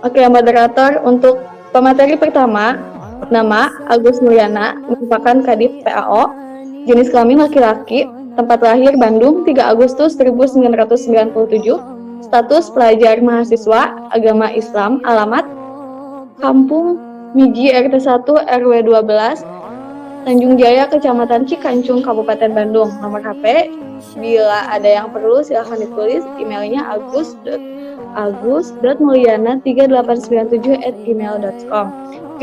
Oke, moderator untuk pemateri pertama, nama Agus Mulyana, merupakan Kadif PAO, jenis kelamin laki-laki, tempat lahir Bandung 3 Agustus 1997, status pelajar mahasiswa, agama Islam, alamat Kampung Miji RT 1 RW 12, Tanjung Jaya, Kecamatan Cikancung, Kabupaten Bandung. Nomor HP, bila ada yang perlu silahkan ditulis. Emailnya agus.mulyana3897@gmail.com.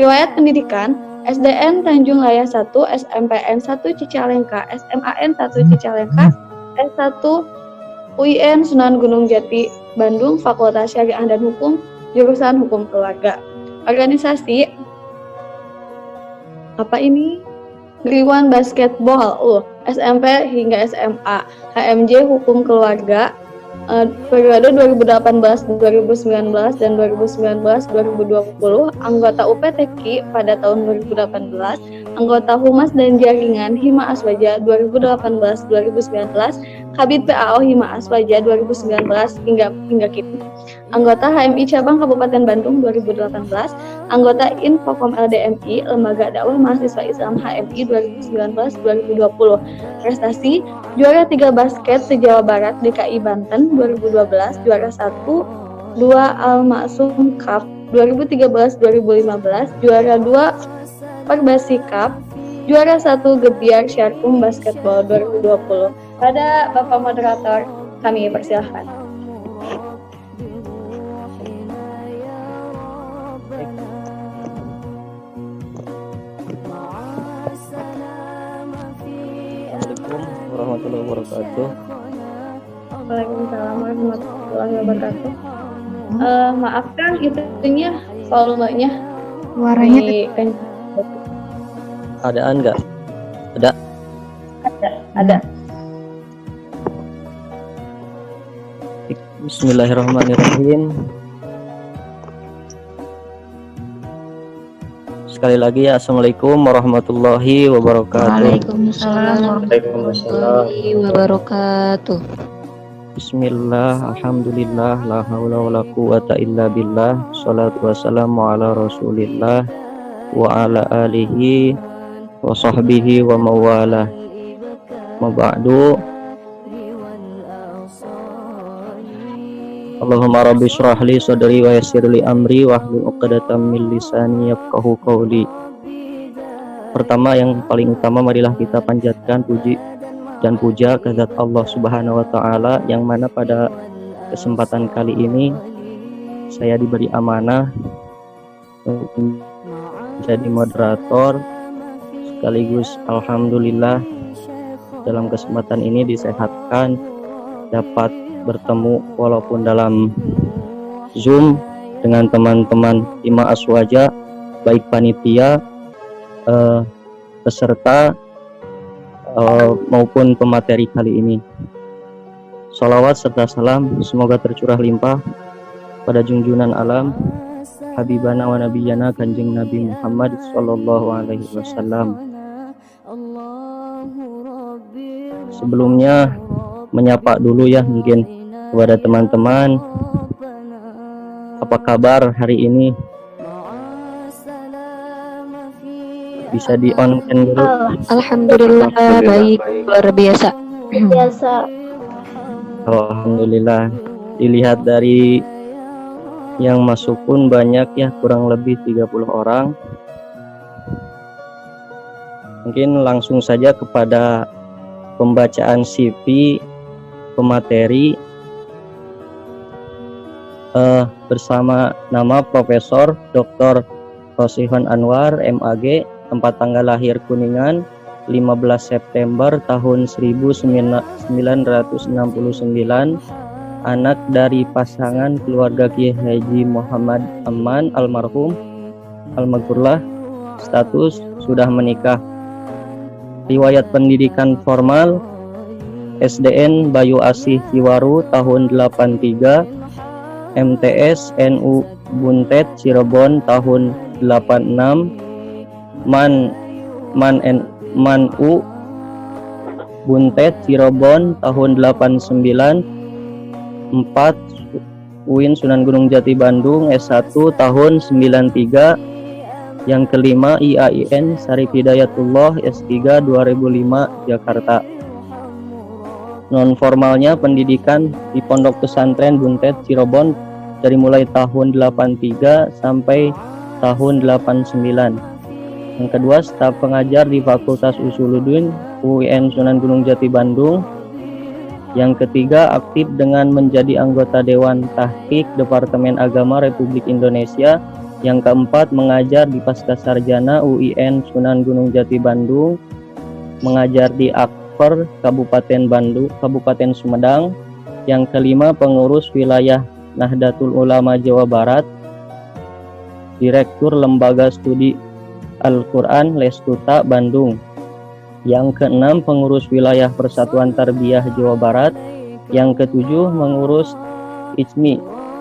Riwayat pendidikan, SDN Tanjung Laya 1, SMPN 1 Cicalengka, SMAN 1 Cicalengka, S1 UIN Sunan Gunung Jati, Bandung, Fakultas Syariah dan Hukum, jurusan Hukum Keluarga. Organisasi, apa ini? Dewan Basketball, SMP hingga SMA, HMJ Hukum Keluarga, periode 2018-2019 dan 2019-2020, anggota UPTKI pada tahun 2018, anggota Humas dan Jaringan Hima Aswaja 2018-2019, Kabid PAO Hima Aswaja 2019 hingga kini, anggota HMI Cabang Kabupaten Bandung 2018, anggota Infokom LDMI Lembaga Dakwah Mahasiswa Islam HMI 2019-2020. Prestasi, juara 3 basket se-Jawa Barat DKI Banten 2012, juara 1 2 Al-Maksum Cup 2013-2015, juara 2 Perbasi Cup, juara 1 Gebiar Syarkum Basketball 2020. Pada Bapak Moderator, kami persilahkan. Assalamualaikum warahmatullahi wabarakatuh. Waalaikumsalam warahmatullahi wabarakatuh. Maaf Kang, itunya volumenya Suaranya Adaan nggak? ada. Bismillahirrahmanirrahim. Sekali lagi ya, Assalamualaikum warahmatullahi wabarakatuh. Waalaikumsalam warahmatullahi wabarakatuh. Bismillah, alhamdulillah, la haula wa la quwata illa billah. Salatu wassalamu ala rasulillah wa ala alihi wa sahbihi wa mawala. Maba'du. Allahumma rabbi syrah li sadri wa yassir li amri wahlul 'uqdatam min lisani yafqahu qawli. Pertama, yang paling utama, marilah kita panjatkan puji dan puja kehadirat Allah Subhanahu wa taala, yang mana pada kesempatan kali ini saya diberi amanah untuk menjadi moderator, sekaligus alhamdulillah dalam kesempatan ini disehatkan, dapat bertemu walaupun dalam Zoom dengan teman-teman Hima Aswaja, baik panitia, peserta maupun pemateri kali ini. Salawat serta salam semoga tercurah limpah pada junjungan alam Habibana wa Nabiyana Kanjeng Nabi Muhammad Sallallahu Alaihi Wasallam. Sebelumnya menyapa dulu ya mungkin kepada teman-teman, apa kabar hari ini? Bisa di on kan dulu. Alhamdulillah baik, luar biasa. Alhamdulillah. Dilihat dari yang masuk pun banyak ya, kurang lebih 30 orang. Mungkin langsung saja kepada pembacaan CV pemateri bersama nama Profesor Dr. Rosihon Anwar MAG, tempat tanggal lahir Kuningan 15 September tahun 1969, anak dari pasangan keluarga Kiai Haji Muhammad Aman almarhum almarhumlah, status sudah menikah. Riwayat pendidikan formal SDN Bayu Asih Ciwaru tahun 83, MTS NU Buntet Cirebon tahun 86, Man U Buntet Cirebon tahun 89, 4 UIN Sunan Gunung Jati Bandung S1 tahun 93. Yang kelima IAIN Syarif Hidayatullah S3 2005 Jakarta. Non formalnya pendidikan di Pondok Pesantren Buntet Cirebon dari mulai tahun 83 sampai tahun 89. Yang kedua, staf pengajar di Fakultas Usuluddin UIN Sunan Gunung Jati Bandung. Yang ketiga, aktif dengan menjadi anggota Dewan Tahqiq Departemen Agama Republik Indonesia. Yang keempat, mengajar di Pascasarjana UIN Sunan Gunung Jati Bandung, mengajar di Akper Kabupaten Bandung, Kabupaten Sumedang. Yang kelima, pengurus wilayah Nahdlatul Ulama Jawa Barat, Direktur Lembaga Studi Al-Quran Lestuta Bandung. Yang keenam, pengurus wilayah Persatuan Tarbiyah Jawa Barat. Yang ketujuh, mengurus ICMI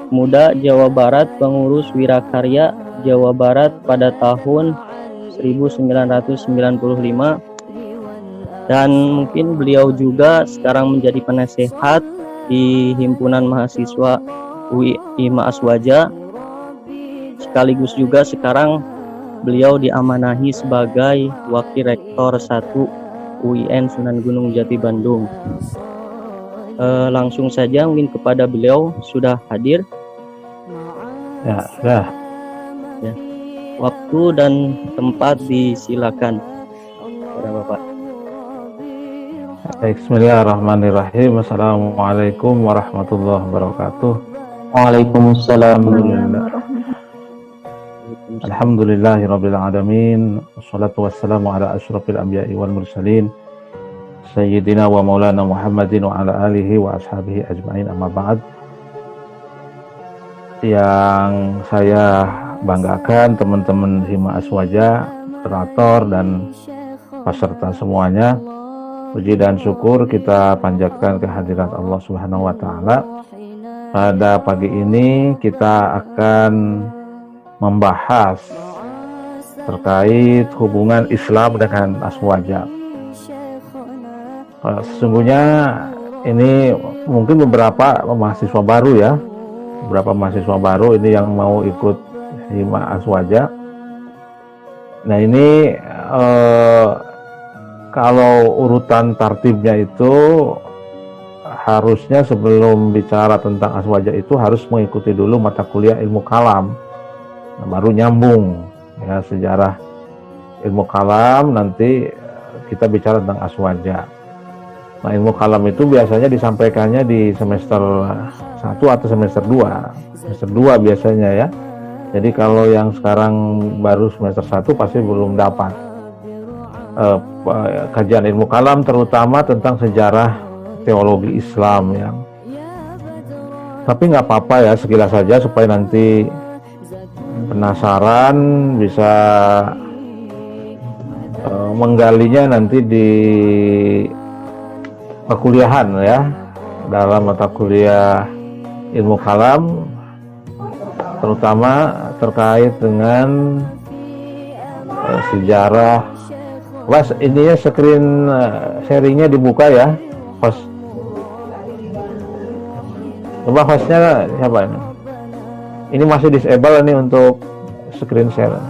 Muda Jawa Barat, pengurus Wirakarya Jawa Barat pada tahun 1995. Dan mungkin beliau juga sekarang menjadi penasehat di Himpunan Mahasiswa UI Aswaja. Sekaligus juga sekarang beliau diamanahi sebagai Wakil Rektor 1 UIN Sunan Gunung Jati Bandung. Langsung saja mungkin kepada beliau, sudah hadir? Ya, sudah. Ya. Waktu dan tempat disilakan kepada Bapak. Bismillahirrahmanirrahim. Assalamualaikum warahmatullahi wabarakatuh. Waalaikumsalam. Alhamdulillahirabbil alamin. Wassalatu wassalamu ala asyrafil anbiya'i wal mursalin. Sayyidina wa maulana Muhammadin wa ala alihi wa ashabihi ajma'in, amma ba'd. Yang saya banggakan teman-teman Hima Aswaja, moderator dan peserta semuanya, puji dan syukur kita panjatkan kehadirat Allah Subhanahu wa taala. Pada pagi ini kita akan membahas terkait hubungan Islam dengan Aswaja. Sesungguhnya ini mungkin beberapa mahasiswa baru ya, beberapa mahasiswa baru ini yang mau ikut Hima Aswaja. Nah ini kalau urutan tartibnya itu harusnya sebelum bicara tentang Aswaja itu harus mengikuti dulu mata kuliah ilmu kalam, nah, baru nyambung ya sejarah ilmu kalam, nanti kita bicara tentang Aswaja. Nah, ilmu kalam itu biasanya disampaikannya di semester 1 atau semester 2. Semester 2 biasanya ya. Jadi kalau yang sekarang baru semester 1 pasti belum dapat kajian ilmu kalam, terutama tentang sejarah teologi Islam ya. Tapi nggak apa-apa ya, sekilas saja supaya nanti penasaran bisa menggalinya nanti di perkuliahan ya, dalam mata kuliah ilmu kalam, terutama terkait dengan sejarah. Was, ininya screen sharingnya dibuka ya, host. Coba hostnya siapa ini? Ini masih disable nih untuk screen share.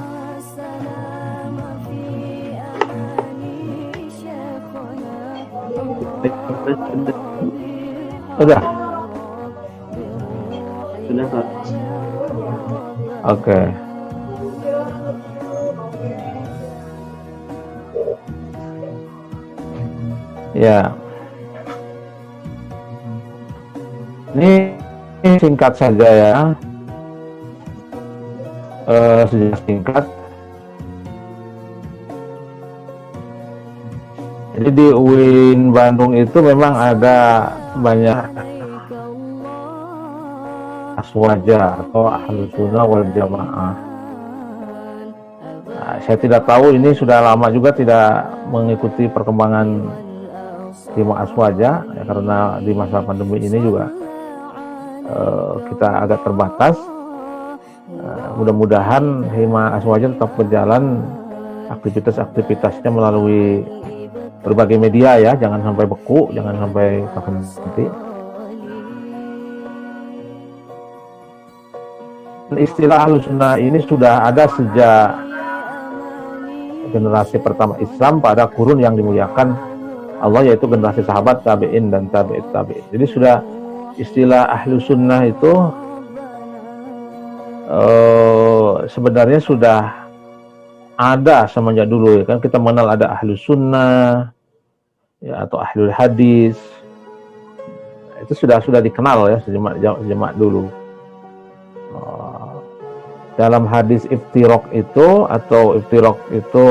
Sudah? Sudah, Pak. Oke. Ya. Ini singkat saja ya. Sejarah singkat. Jadi di UIN Bandung itu memang ada banyak Aswaja atau Ahlus Sunnah wal Jamaah. Nah, saya tidak tahu, ini sudah lama juga tidak mengikuti perkembangan Hima Aswaja ya, karena di masa pandemi ini juga kita agak terbatas. Mudah-mudahan Hima Aswaja tetap berjalan aktivitas-aktivitasnya melalui berbagai media ya, jangan sampai beku, jangan sampai terhenti. Istilah Ahlussunnah ini sudah ada sejak generasi pertama Islam pada kurun yang dimuliakan Allah, yaitu generasi sahabat, tabi'in dan tabi'it tabi'in. Jadi sudah istilah Ahlussunnah itu sebenarnya sudah ada semenjak dulu, ya kan. Kita mengenal ada Ahlussunnah ya, atau Ahlul Hadis. Itu sudah dikenal ya sejak dulu. Dalam hadis iftiraq itu, atau iftiraq itu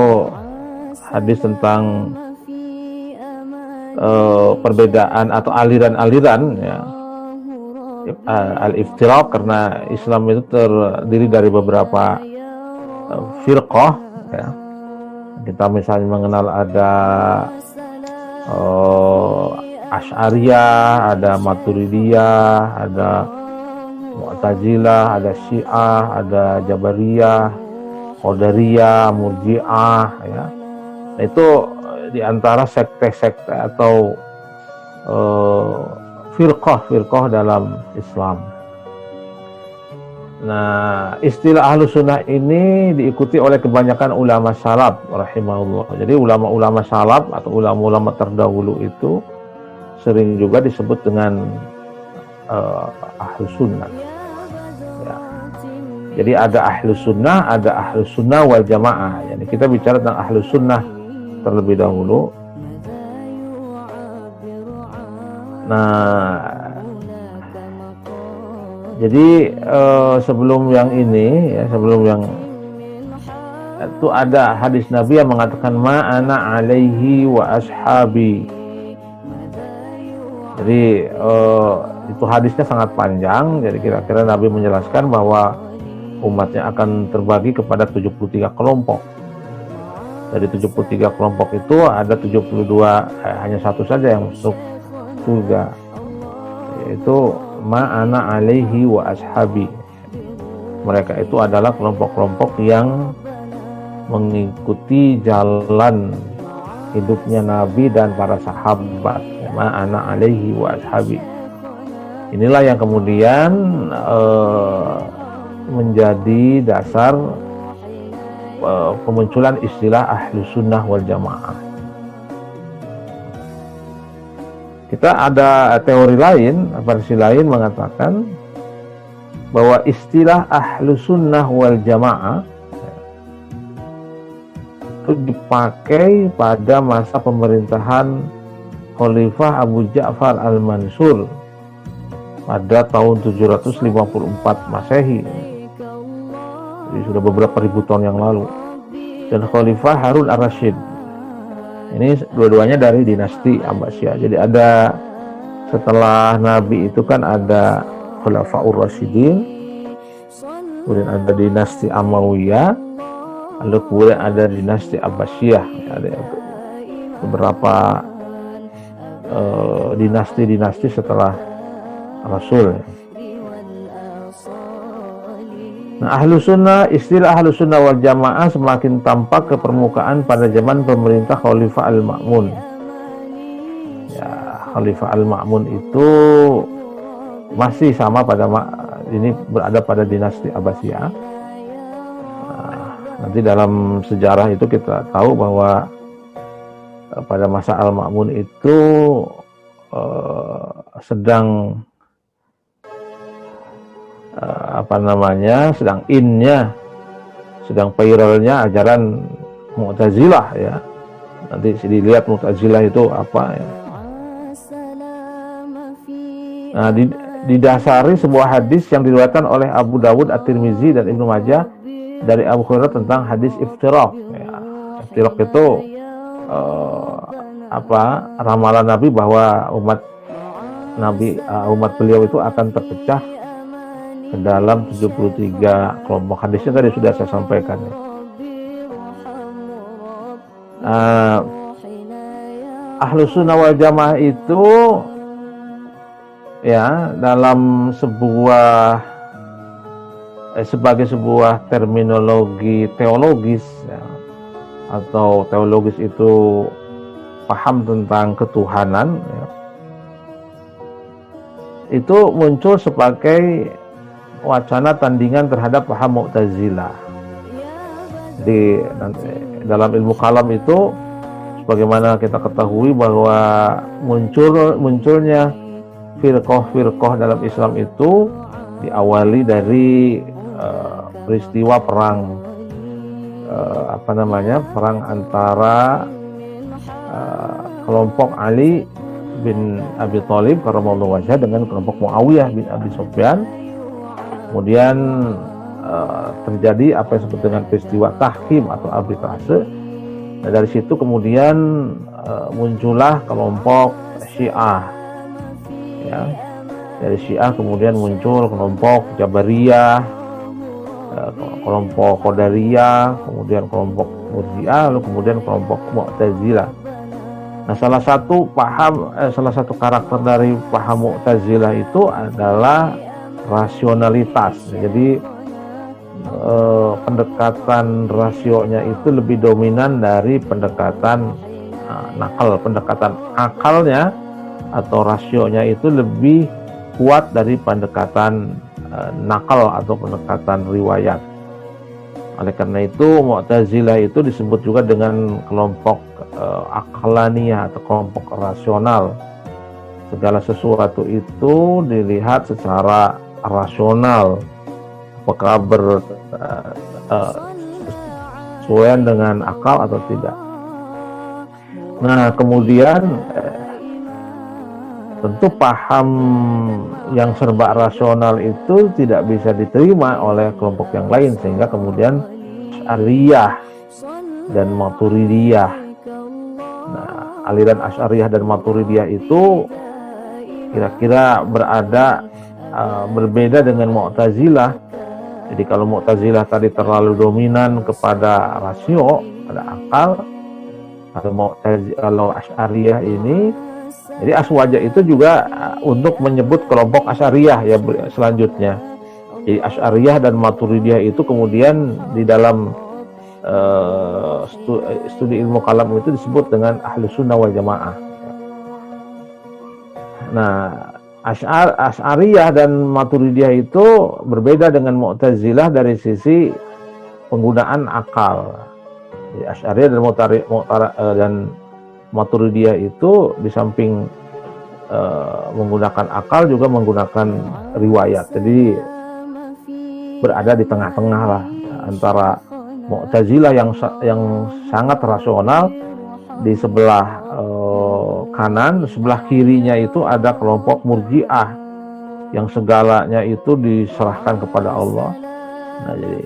hadis tentang perbedaan atau aliran-aliran ya. Al-iftiraq karena Islam itu terdiri dari beberapa firqah ya. Kita misalnya mengenal ada Asy'ariyah, ada Maturidiyah, ada Mu'tazilah, ada Syiah, ada Jabariyah, Qadariyah, Murji'ah ya. Nah, itu diantara sekte-sekte atau firqah dalam Islam. Nah, istilah Ahlussunnah ini diikuti oleh kebanyakan ulama salaf rahimahullah. Jadi ulama-ulama salaf atau ulama-ulama terdahulu itu sering juga disebut dengan Ahlussunnah ya. Jadi ada Ahlussunnah wal Jamaah. Jadi kita bicara tentang Ahlussunnah terlebih dahulu. Nah, jadi sebelum yang ini ya, sebelum yang itu ada hadis Nabi yang mengatakan ma'ana alaihi wa ashabi. Jadi itu hadisnya sangat panjang. Jadi kira-kira Nabi menjelaskan bahwa umatnya akan terbagi kepada 73 kelompok. Dari 73 kelompok itu ada 72 hanya satu saja yang masuk surga, yaitu ma'ana alaihi wa ashabi. Mereka itu adalah kelompok-kelompok yang mengikuti jalan hidupnya Nabi dan para sahabat. Ma'ana alaihi wa ashabi. Inilah yang kemudian menjadi dasar pemunculan istilah Ahlussunnah wal Jamaah. Kita ada teori lain, versi lain mengatakan bahwa istilah Ahlussunnah wal Jamaah itu dipakai pada masa pemerintahan Khalifah Abu Ja'far Al-Mansur pada tahun 754 Masehi. Jadi sudah beberapa ribu tahun yang lalu. Dan Khalifah Harun Ar-Rasyid. Ini dua-duanya dari dinasti Abbasiyah. Jadi ada setelah Nabi itu kan ada Khulafaur Rasyidin, kemudian ada dinasti Amawiyah, lalu kemudian ada dinasti Abbasiyah. Ada beberapa dinasti-dinasti setelah Rasul. Nah, istilah Ahlussunnah wal Jamaah semakin tampak ke permukaan pada zaman pemerintah Khalifah Al-Ma'mun. Ya, Khalifah Al-Ma'mun itu masih sama pada ini berada pada dinasti Abbasiyah. Nah, nanti dalam sejarah itu kita tahu bahwa pada masa Al-Ma'mun itu sedang sedang sedang viralnya ajaran Mu'tazilah ya. Nanti dilihat Mu'tazilah itu apa ya. Nah, didasari sebuah hadis yang diriwayatkan oleh Abu Dawud, At-Tirmizi dan Ibnu Majah dari Abu Hurairah tentang hadis iftiraq ya. Iftiraq itu ramalan Nabi bahwa umat beliau itu akan terpecah ke dalam 73 kelompok. Hadisnya tadi sudah saya sampaikan ya. Ahlussunnah wal Jamaah itu ya dalam sebagai sebuah terminologi teologis ya, atau teologis itu paham tentang ketuhanan ya, itu muncul sebagai wacana tandingan terhadap paham Mu'tazilah. Jadi dalam ilmu kalam itu, sebagaimana kita ketahui bahwa munculnya firqah dalam Islam itu diawali dari peristiwa perang perang antara kelompok Ali bin Abi Thalib karramallahu wajhah dengan kelompok Muawiyah bin Abi Sufyan. Kemudian terjadi apa yang disebut dengan peristiwa tahkim atau arbitrase. Nah, dari situ kemudian muncullah kelompok Syiah. Ya. Dari Syiah kemudian muncul kelompok Jabariyah, kelompok Qadariyah, kemudian kelompok Murji'ah, lalu kemudian kelompok Mu'tazilah. Nah, salah satu karakter dari paham Mu'tazilah itu adalah rasionalitas. Jadi pendekatan rasionya itu lebih dominan dari pendekatan nakal. Pendekatan akalnya atau rasionya itu lebih kuat dari pendekatan nakal atau pendekatan riwayat. Oleh karena itu Mu'tazilah itu disebut juga dengan kelompok aqlaniyah atau kelompok rasional. Segala sesuatu itu dilihat secara rasional, apakah bersesuaian dengan akal atau tidak. Nah, kemudian tentu paham yang serba rasional itu tidak bisa diterima oleh kelompok yang lain, sehingga kemudian Asy'ariyah dan Maturidiyah. Nah, aliran Asy'ariyah dan Maturidiyah itu kira-kira berbeda dengan Mu'tazilah. Jadi kalau Mu'tazilah tadi terlalu dominan kepada rasio, pada akal, kalau Asy'ariyah ini, jadi Aswaja itu juga untuk menyebut kelompok Asy'ariyah ya selanjutnya. Jadi Asy'ariyah dan Maturidiyah itu kemudian di dalam studi ilmu kalam itu disebut dengan Ahlus Sunnah wal Jamaah. Nah, Asy'ariyah dan Maturidiyah itu berbeda dengan Mu'tazilah dari sisi penggunaan akal. Jadi Asy'ariyah dan Maturidiyah itu di samping menggunakan akal juga menggunakan riwayat. Jadi berada di tengah-tengah lah antara Mu'tazilah yang sangat rasional di sebelah kanan, sebelah kirinya itu ada kelompok Murji'ah yang segalanya itu diserahkan kepada Allah. Nah, jadi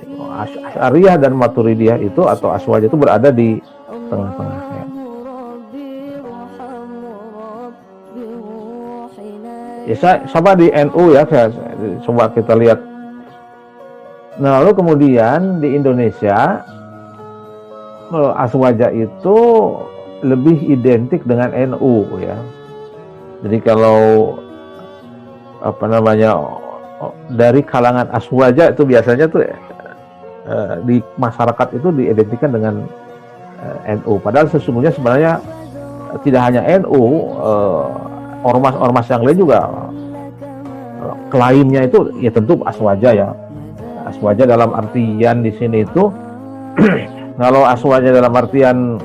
Asy'ariyah dan Maturidiyah itu atau Aswaja itu berada di tengah-tengah. Ya, sama di NU ya, coba kita lihat. Nah, lalu kemudian di Indonesia Aswaja itu lebih identik dengan NU ya. Jadi kalau dari kalangan Aswaja itu biasanya tuh di masyarakat itu diidentikan dengan NU. Padahal sesungguhnya sebenarnya tidak hanya NU, ormas-ormas yang lain juga klaimnya itu ya tentu Aswaja ya. Aswaja dalam artian di sini itu kalau Aswaja dalam artian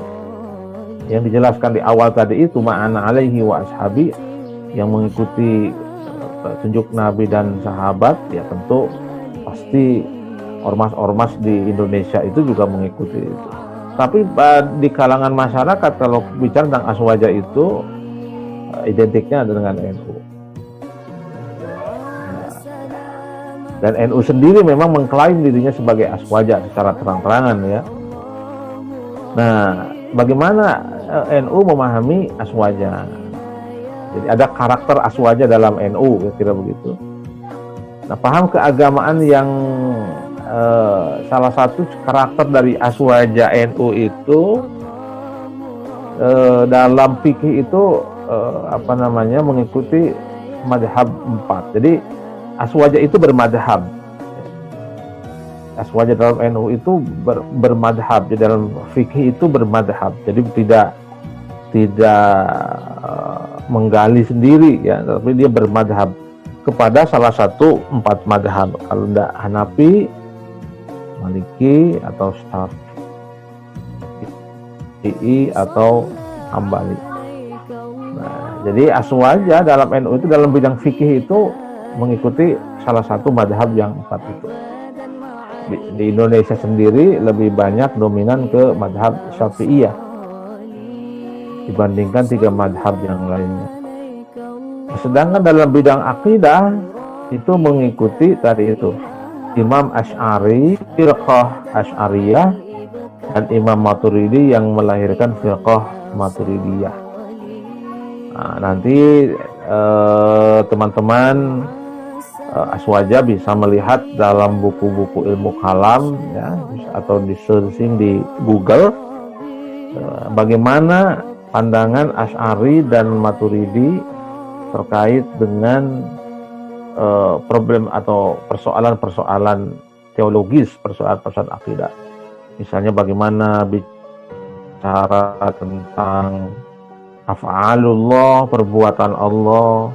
yang dijelaskan di awal tadi itu ma'ana alaihi wa ashabi, yang mengikuti tunjuk Nabi dan sahabat, ya tentu pasti ormas-ormas di Indonesia itu juga mengikuti itu. Tapi di kalangan masyarakat kalau bicara tentang Aswaja itu identiknya dengan NU. Dan NU sendiri memang mengklaim dirinya sebagai Aswaja secara terang-terangan ya. Nah, bagaimana NU memahami Aswaja? Jadi ada karakter Aswaja dalam NU, kira begitu. Nah, paham keagamaan yang salah satu karakter dari Aswaja NU itu dalam fikih itu mengikuti madhab 4. Jadi Aswaja itu bermadhab. Aswaja dalam NU itu bermadhab. Di dalam fikih itu bermadhab. Jadi tidak menggali sendiri ya, tapi dia bermadhab. kepada salah satu 4 madhab. Kalau tidak Hanafi, Maliki atau Syafi'i atau Hambali. Nah, jadi Aswaja dalam NU itu dalam bidang fikih itu mengikuti salah satu madhab yang 4 itu. Di Indonesia sendiri lebih banyak dominan ke madhab Syafi'iyah dibandingkan 3 madhab yang lainnya. Sedangkan dalam bidang akidah itu mengikuti tadi itu Imam Asy'ari, firqah Asy'ariyah, dan Imam Maturidi yang melahirkan firqah Maturidiyah. Nah, nanti teman-teman Aswaja bisa melihat dalam buku-buku ilmu kalam ya, atau di searching di Google bagaimana pandangan Asy'ari dan Maturidi terkait dengan problem atau persoalan-persoalan teologis, persoalan-persoalan akidah. Misalnya bagaimana bicara tentang af'alullah, perbuatan Allah,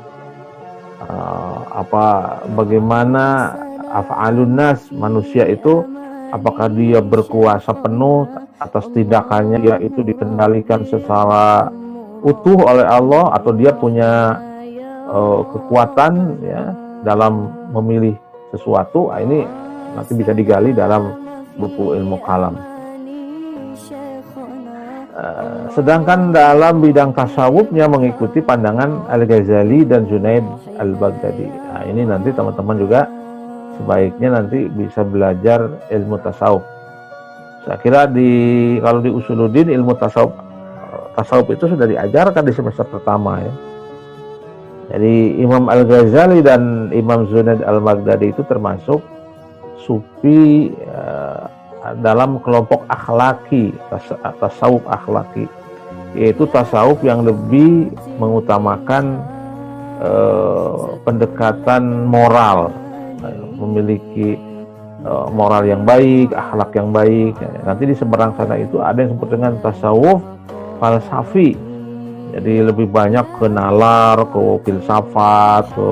bagaimana af'alun nas, manusia itu apakah dia berkuasa penuh atas tindakannya, dia itu dikendalikan secara utuh oleh Allah, atau dia punya kekuatan ya dalam memilih sesuatu. Ini nanti bisa digali dalam buku ilmu kalam. Sedangkan dalam bidang tasawufnya mengikuti pandangan Al-Ghazali dan Junaid Al-Baghdadi. Nah, ini nanti teman-teman juga sebaiknya nanti bisa belajar ilmu tasawuf. Saya kira kalau di Usuluddin ilmu tasawuf itu sudah diajarkan di semester pertama ya. Jadi Imam Al-Ghazali dan Imam Junaid Al-Baghdadi itu termasuk sufi dalam kelompok akhlaki, tasawuf akhlaki, yaitu tasawuf yang lebih mengutamakan pendekatan moral, memiliki moral yang baik, akhlak yang baik. Nanti di seberang sana itu ada yang disebut dengan tasawuf falsafi. Jadi lebih banyak ke nalar, ke filsafat, ke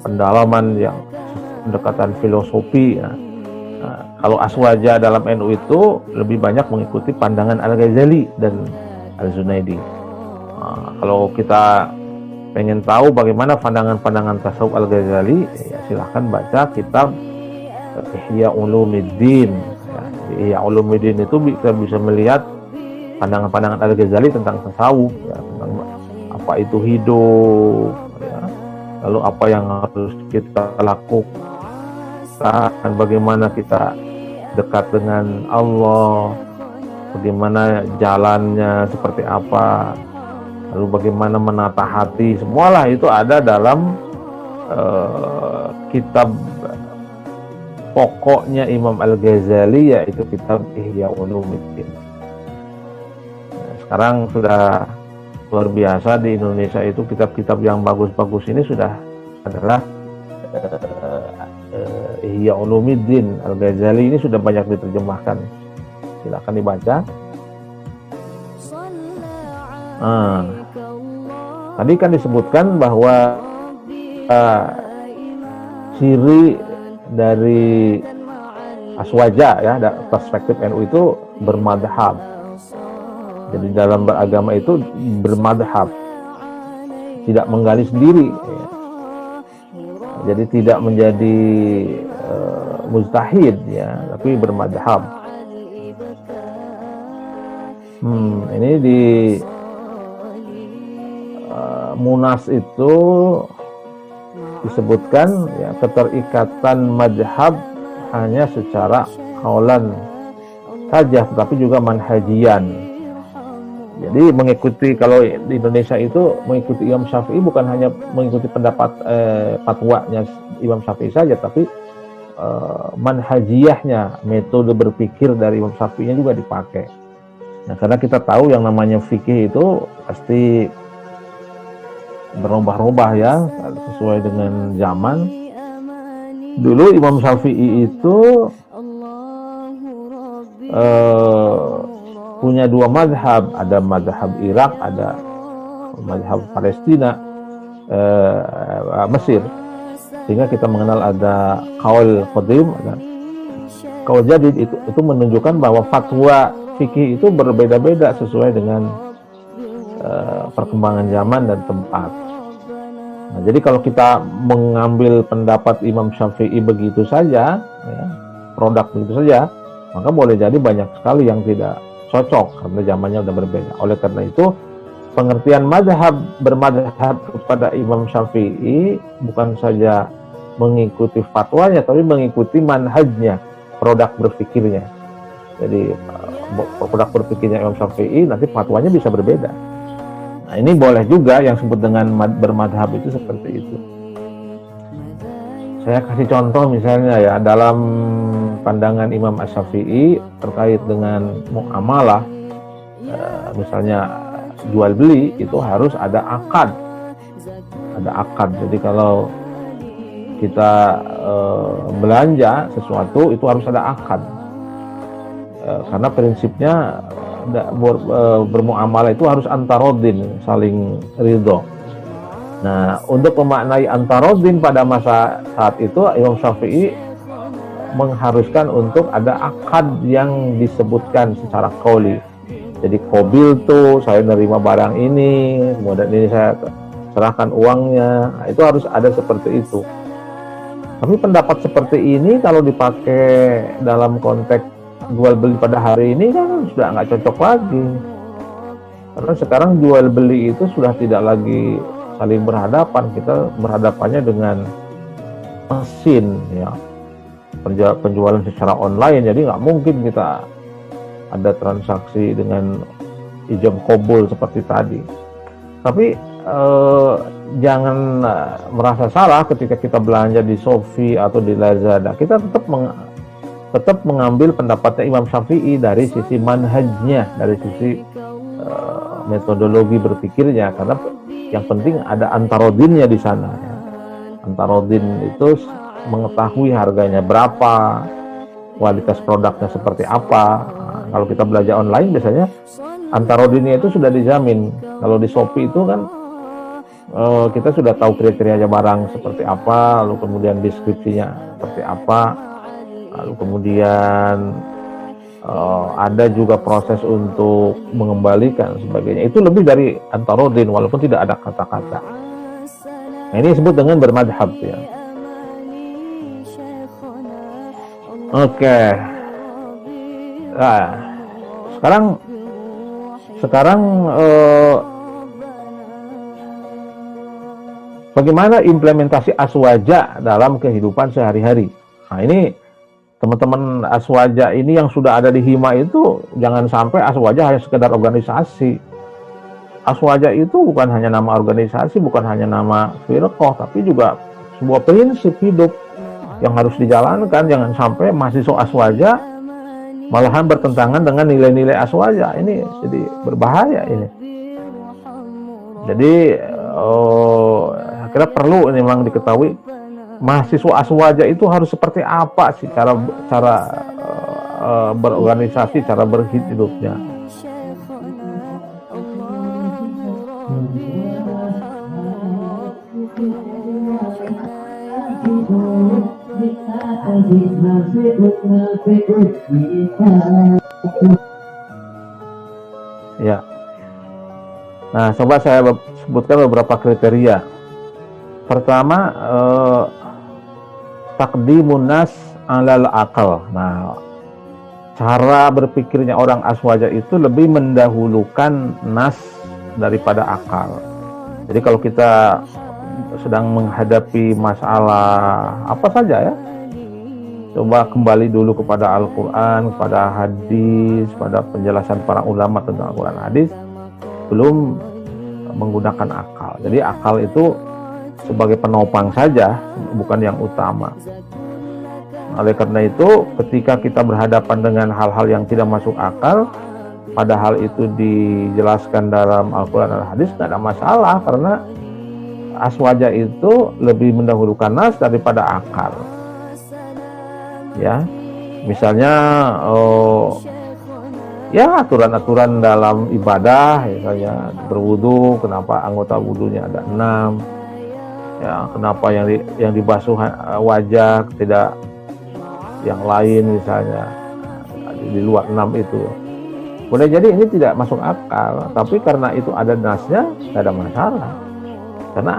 pendalaman yang pendekatan filosofi ya. Nah, kalau Aswaja dalam NU itu lebih banyak mengikuti pandangan Al-Ghazali dan Al-Junaidi. Nah, kalau kita pengen tahu bagaimana pandangan-pandangan tasawuf Al-Ghazali, ya silahkan baca kitab Ihya Ulumuddin. Ya, di Ihya Ulumuddin itu kita bisa melihat pandangan-pandangan Al-Ghazali tentang tasawuf ya, tentang apa itu hidup ya, lalu apa yang harus kita lakukan, bagaimana kita dekat dengan Allah, bagaimana jalannya seperti apa, lalu bagaimana menata hati, semualah itu ada dalam kitab pokoknya Imam Al-Ghazali, yaitu kitab Ihya Ulumuddin. Sekarang sudah luar biasa di Indonesia itu kitab-kitab yang bagus-bagus ini sudah adalah Ihya Ulumuddin Al-Ghazali ini sudah banyak diterjemahkan. Silakan dibaca. Tadi kan disebutkan bahwa ciri dari Aswaja ya, perspektif NU itu bermadhab. Jadi dalam beragama itu bermadhab, tidak menggali sendiri ya. Jadi tidak menjadi mujtahid ya, tapi bermadhab. Ini di Munas itu disebutkan ya, keterikatan madhab hanya secara qaulan saja, tetapi juga manhajian. Jadi mengikuti, kalau di Indonesia itu mengikuti Imam Syafi'i bukan hanya mengikuti pendapat fatwanya Imam Syafi'i saja, tapi manhajiyahnya, metode berpikir dari Imam Syafi'inya juga dipakai. Nah, karena kita tahu yang namanya fikih itu pasti berubah-ubah ya, sesuai dengan zaman. Dulu Imam Syafi'i itu punya 2 madhab, ada madhab Irak, ada madhab Palestina. Mesir, sehingga kita mengenal ada qaul qadim, ada qaul jadid. Itu menunjukkan bahwa fatwa fikih itu berbeda-beda sesuai dengan perkembangan zaman dan tempat. Nah, jadi kalau kita mengambil pendapat Imam Syafi'i begitu saja, ya, produk begitu saja, maka boleh jadi banyak sekali yang tidak cocok karena zamannya sudah berbeda. Oleh karena itu, pengertian bermadhab kepada Imam Syafi'i bukan saja mengikuti fatwanya, tapi mengikuti manhajnya, produk berpikirnya. Jadi produk berpikirnya Imam Syafi'i, nanti fatwanya bisa berbeda. Nah, ini boleh juga yang disebut dengan bermadhab itu seperti itu. Saya kasih contoh misalnya ya, dalam pandangan Imam Asy-Syafi'i terkait dengan muamalah, misalnya jual beli itu harus ada akad. Ada akad. Jadi kalau kita belanja sesuatu itu harus ada akad. Karena prinsipnya bermuamalah itu harus antarodin, saling ridho. Nah, untuk memaknai antarodin pada masa saat itu, Imam Syafi'i mengharuskan untuk ada akad yang disebutkan secara qauli. Jadi qabil tuh, saya nerima barang ini, kemudian ini saya serahkan uangnya. Nah, itu harus ada seperti itu. Tapi pendapat seperti ini kalau dipakai dalam konteks jual beli pada hari ini kan sudah nggak cocok lagi, karena sekarang jual beli itu sudah tidak lagi saling berhadapan, kita berhadapannya dengan mesin ya, penjualan secara online. Jadi nggak mungkin kita ada transaksi dengan ijab qabul seperti tadi. Tapi jangan merasa salah ketika kita belanja di Shopee atau di Lazada. Kita tetap mengambil pendapatnya Imam Syafi'i dari sisi manhajnya, dari sisi metodologi berpikirnya, karena yang penting ada antarodinnya di sana. Antarodin itu mengetahui harganya berapa, kualitas produknya seperti apa. Nah, kalau kita belanja online biasanya antarodinnya itu sudah dijamin. Kalau di Shopee itu kan kita sudah tahu kriterianya barang seperti apa, lalu kemudian deskripsinya seperti apa. Lalu kemudian ada juga proses untuk mengembalikan sebagainya. Itu lebih dari antarodin walaupun tidak ada kata-kata. Nah, ini disebut dengan bermadhab ya. Oke. Nah, sekarang bagaimana implementasi aswaja dalam kehidupan sehari-hari? Nah, ini teman-teman aswaja ini yang sudah ada di Hima itu, jangan sampai aswaja hanya sekedar organisasi. Aswaja itu bukan hanya nama organisasi, bukan hanya nama firqah, tapi juga sebuah prinsip hidup yang harus dijalankan. Jangan sampai mahasiswa aswaja malahan bertentangan dengan nilai-nilai aswaja. Ini jadi berbahaya ini. Jadi akhirnya perlu ini memang diketahui mahasiswa aswaja itu harus seperti apa sih cara berorganisasi, cara berhidupnya. Ya. Nah, coba saya sebutkan beberapa kriteria. Pertama, taqdimun nas alal akal. Nah, cara berpikirnya orang aswaja itu lebih mendahulukan nas daripada akal. Jadi kalau kita sedang menghadapi masalah apa saja ya, coba kembali dulu kepada Al-Quran, kepada hadis, pada penjelasan para ulama tentang Al-Quran hadis, belum menggunakan akal. Jadi akal itu sebagai penopang saja, bukan yang utama. Oleh karena itu, ketika kita berhadapan dengan hal-hal yang tidak masuk akal, padahal itu dijelaskan dalam Al-Quran dan hadis, tidak ada masalah, karena aswaja itu lebih mendahulukan nas daripada akal. Ya, misalnya ya aturan-aturan dalam ibadah, misalnya berwudu, kenapa anggota wudunya ada 6, Ya, kenapa yang dibasuh wajah tidak yang lain misalnya di luar 6 itu. Boleh jadi ini tidak masuk akal, tapi karena itu ada nasnya, tidak ada masalah. Karena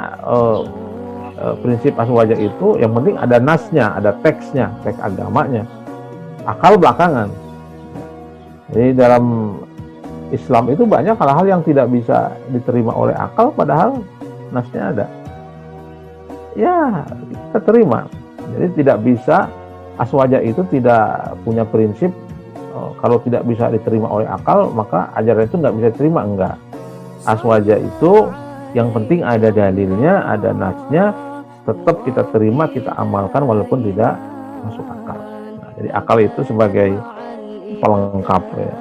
prinsip asuh wajah itu yang penting ada nasnya, ada teksnya, teks agamanya. Akal belakangan. Jadi dalam Islam itu banyak hal-hal yang tidak bisa diterima oleh akal, padahal nasnya ada. Ya, kita terima. Jadi tidak bisa, asuh wajah itu tidak punya prinsip kalau tidak bisa diterima oleh akal, maka ajaran itu nggak bisa diterima, enggak. Asuh wajah itu yang penting ada dalilnya, ada nasnya, tetap kita terima, kita amalkan walaupun tidak masuk akal. Nah, jadi akal itu sebagai pelengkap ya.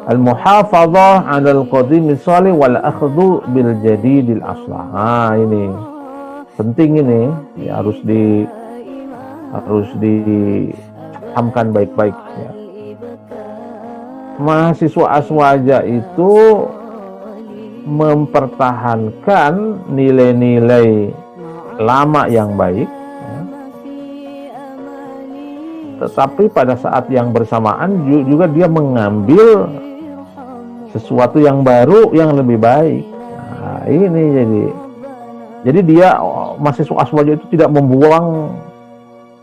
Al-muhafadzah 'alal qadimi shalih wal akhdhu bil jadidil aslah. Nah, ini penting ini ya, harus dipahamkan baik-baik ya. Mahasiswa asuh wajah itu mempertahankan nilai-nilai lama yang baik ya. Tetapi pada saat yang bersamaan juga dia mengambil sesuatu yang baru yang lebih baik. Nah, ini jadi dia mahasiswa asuh wajah itu tidak membuang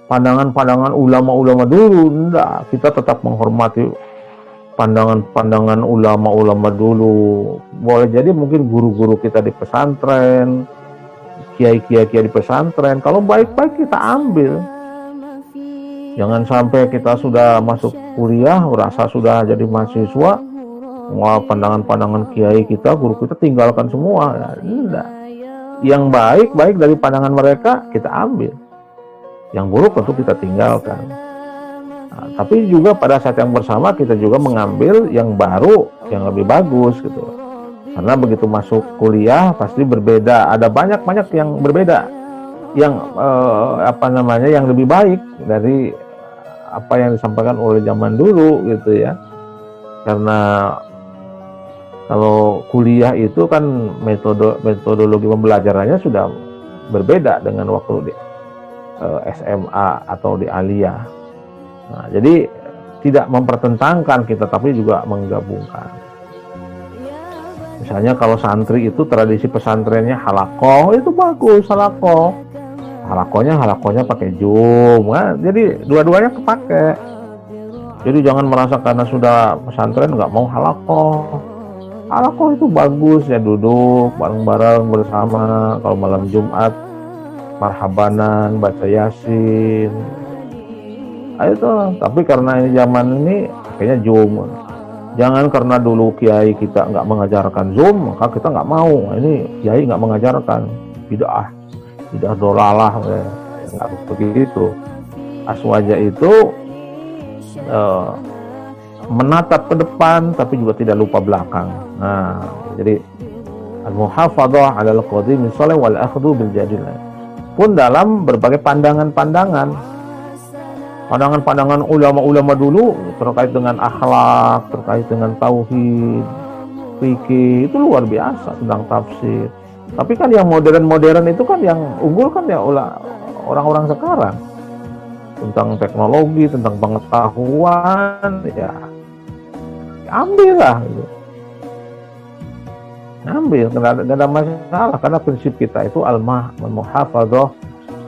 pandangan-pandangan ulama-ulama dulu, enggak. Kita tetap menghormati pandangan-pandangan ulama-ulama dulu. Boleh jadi mungkin guru-guru kita di pesantren, kiai-kiai di pesantren, kalau baik-baik kita ambil. Jangan sampai kita sudah masuk kuliah, merasa sudah jadi mahasiswa, semua pandangan-pandangan kiai kita, guru kita tinggalkan semua. Ya, enggak. Yang baik-baik dari pandangan mereka kita ambil. Yang buruk tentu kita tinggalkan. Nah, tapi juga pada saat yang bersama kita juga mengambil yang baru, yang lebih bagus gitu. Karena begitu masuk kuliah pasti berbeda, ada banyak yang berbeda, yang yang lebih baik dari apa yang disampaikan oleh zaman dulu gitu ya. Karena kalau kuliah itu kan metodologi pembelajarannya sudah berbeda dengan waktu di SMA atau di aliyah. Nah, jadi tidak mempertentangkan kita, tapi juga menggabungkan. Misalnya kalau santri itu tradisi pesantrennya halakoh, itu bagus halakoh. Halakohnya pakai Zoom, nah, jadi dua-duanya kepake. Jadi jangan merasa karena sudah pesantren nggak mau halakoh. Halakoh itu bagus ya, duduk bareng-bareng bersama. Kalau malam Jumat marhabanan, baca Yasin. Itu, tapi karena ini zaman ini kayaknya Zoom. Jangan karena dulu kiai kita nggak mengajarkan Zoom, maka kita nggak mau. Ini kiai nggak mengajarkan, bid'ah dolalah, nggak begitu. Asuh wajah itu menatap ke depan, tapi juga tidak lupa belakang. Nah, jadi al-muhafadzah 'alal qadimi shalih wal akhdhu bil jadid. Pun dalam berbagai pandangan-pandangan ulama-ulama dulu terkait dengan akhlak, terkait dengan tauhid, fikih, itu luar biasa tentang tafsir. Tapi kan yang modern itu kan yang unggul kan ya orang-orang sekarang. Tentang teknologi, tentang pengetahuan, ya ambillah gitu. Ambil, nggak ada masalah, karena prinsip kita itu al-muhafadzah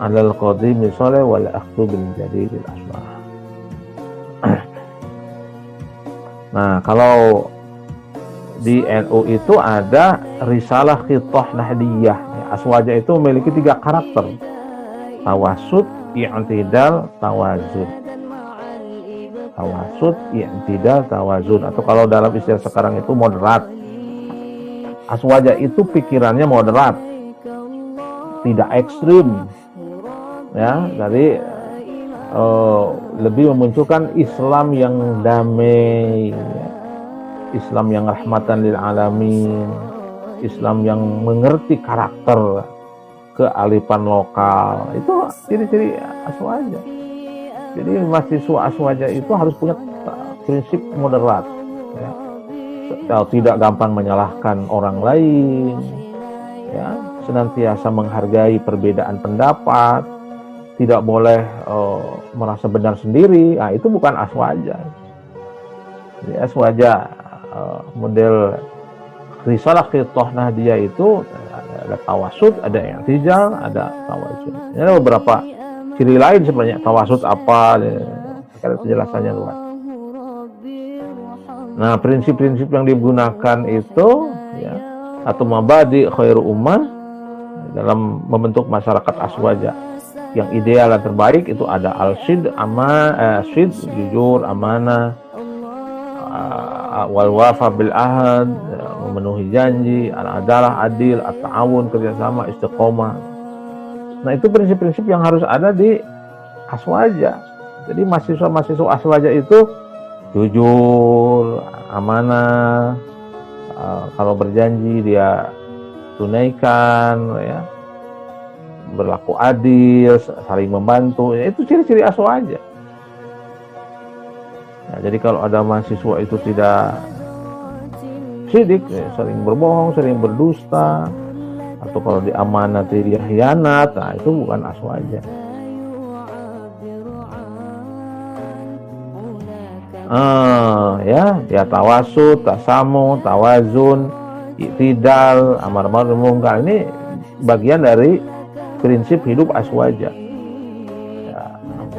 'alal qadimi shalih wal akhdhu bil jadidil aslah. Nah, kalau di NU itu ada risalah khithah nahdiyah. Asuh wajah itu memiliki 3 karakter: tawassut, i'tidal, tawazun. Tawassut, i'tidal, tawazun, atau kalau dalam istilah sekarang itu moderat. Asuh wajah itu pikirannya moderat, tidak ekstrim, ya. Jadi lebih memunculkan Islam yang damai, ya. Islam yang rahmatan lil alamin, Islam yang mengerti karakter kearifan lokal. Itu ciri-ciri asuh wajah. Jadi mahasiswa asuh wajah itu harus punya prinsip moderat, ya. Tidak gampang menyalahkan orang lain, ya, senantiasa menghargai perbedaan pendapat, tidak boleh merasa benar sendiri. Nah, itu bukan aswaja. Jadi aswaja model risalah Qithah Nahdiyah itu ada tawasud, ada i'tidal, ada tawazun. Ini ada beberapa ciri lain sebenarnya. Tawasud apa? Karena penjelasannya luas. Nah, prinsip-prinsip yang digunakan itu ya, atau mabadi khairu ummah dalam membentuk masyarakat aswaja yang ideal dan terbaik itu ada al-sid, sid, jujur, amanah, wal wafa bil ahad, memenuhi janji, al-adalah, adil, at-ta'awun, kerjasama, istiqomah. Nah, itu prinsip-prinsip yang harus ada di aswaja. Jadi mahasiswa-mahasiswa aswaja itu jujur, amanah, kalau berjanji dia tunaikan, ya, berlaku adil, saling membantu, ya, itu ciri-ciri aswaja. Nah, jadi kalau ada mahasiswa itu tidak sidik, ya, sering berbohong, sering berdusta, atau kalau diamanati dia khianat, nah itu bukan aswaja. Ya tawasud, tasamu, tawazun, i'tidal, amar ma'ruf munkar, ini bagian dari prinsip hidup aswaja. Ya,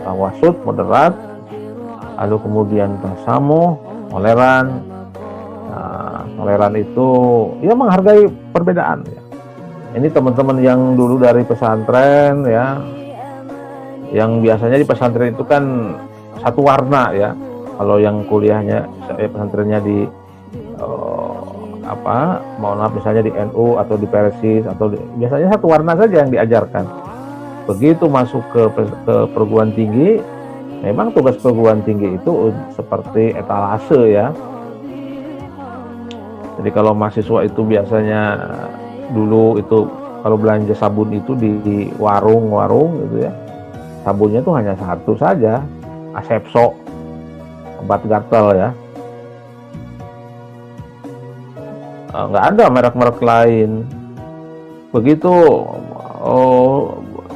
tawasud moderat, lalu kemudian tasamu, toleran. Nah, toleran itu ya menghargai perbedaan. Ya. Ini teman-teman yang dulu dari pesantren, ya, yang biasanya di pesantren itu kan satu warna, ya. Kalau yang kuliahnya pesantrennya di mohon maaf misalnya di NU atau di Persis atau biasanya satu warna saja yang diajarkan. Begitu masuk ke perguruan tinggi, memang tugas perguruan tinggi itu seperti etalase, ya. Jadi kalau mahasiswa itu biasanya dulu itu kalau belanja sabun itu di warung-warung gitu, ya. Sabunnya itu hanya satu saja, Asepso, obat gatal, ya. Nggak ada merek-merek lain. Begitu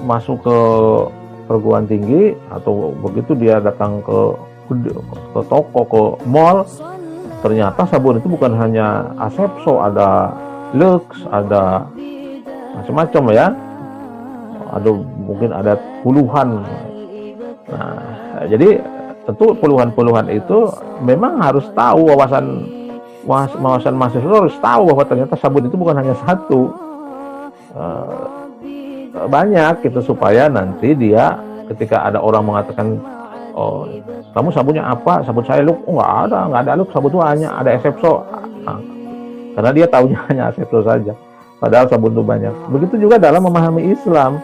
masuk ke perguruan tinggi atau begitu dia datang ke toko, ke mall, ternyata sabun itu bukan hanya Asepso, ada Lux, ada macam-macam, ya. Ada mungkin ada puluhan. Nah, jadi tentu puluhan-puluhan itu memang harus tahu wawasan mahasiswa harus tahu bahwa ternyata sabun itu bukan hanya satu, banyak gitu, supaya nanti dia ketika ada orang mengatakan, oh kamu sabunnya apa, sabun saya Lux, oh, nggak ada Lux, sabun itu hanya ada Asepso, karena dia tahunya hanya Asepso saja, padahal sabun itu banyak. Begitu juga dalam memahami Islam,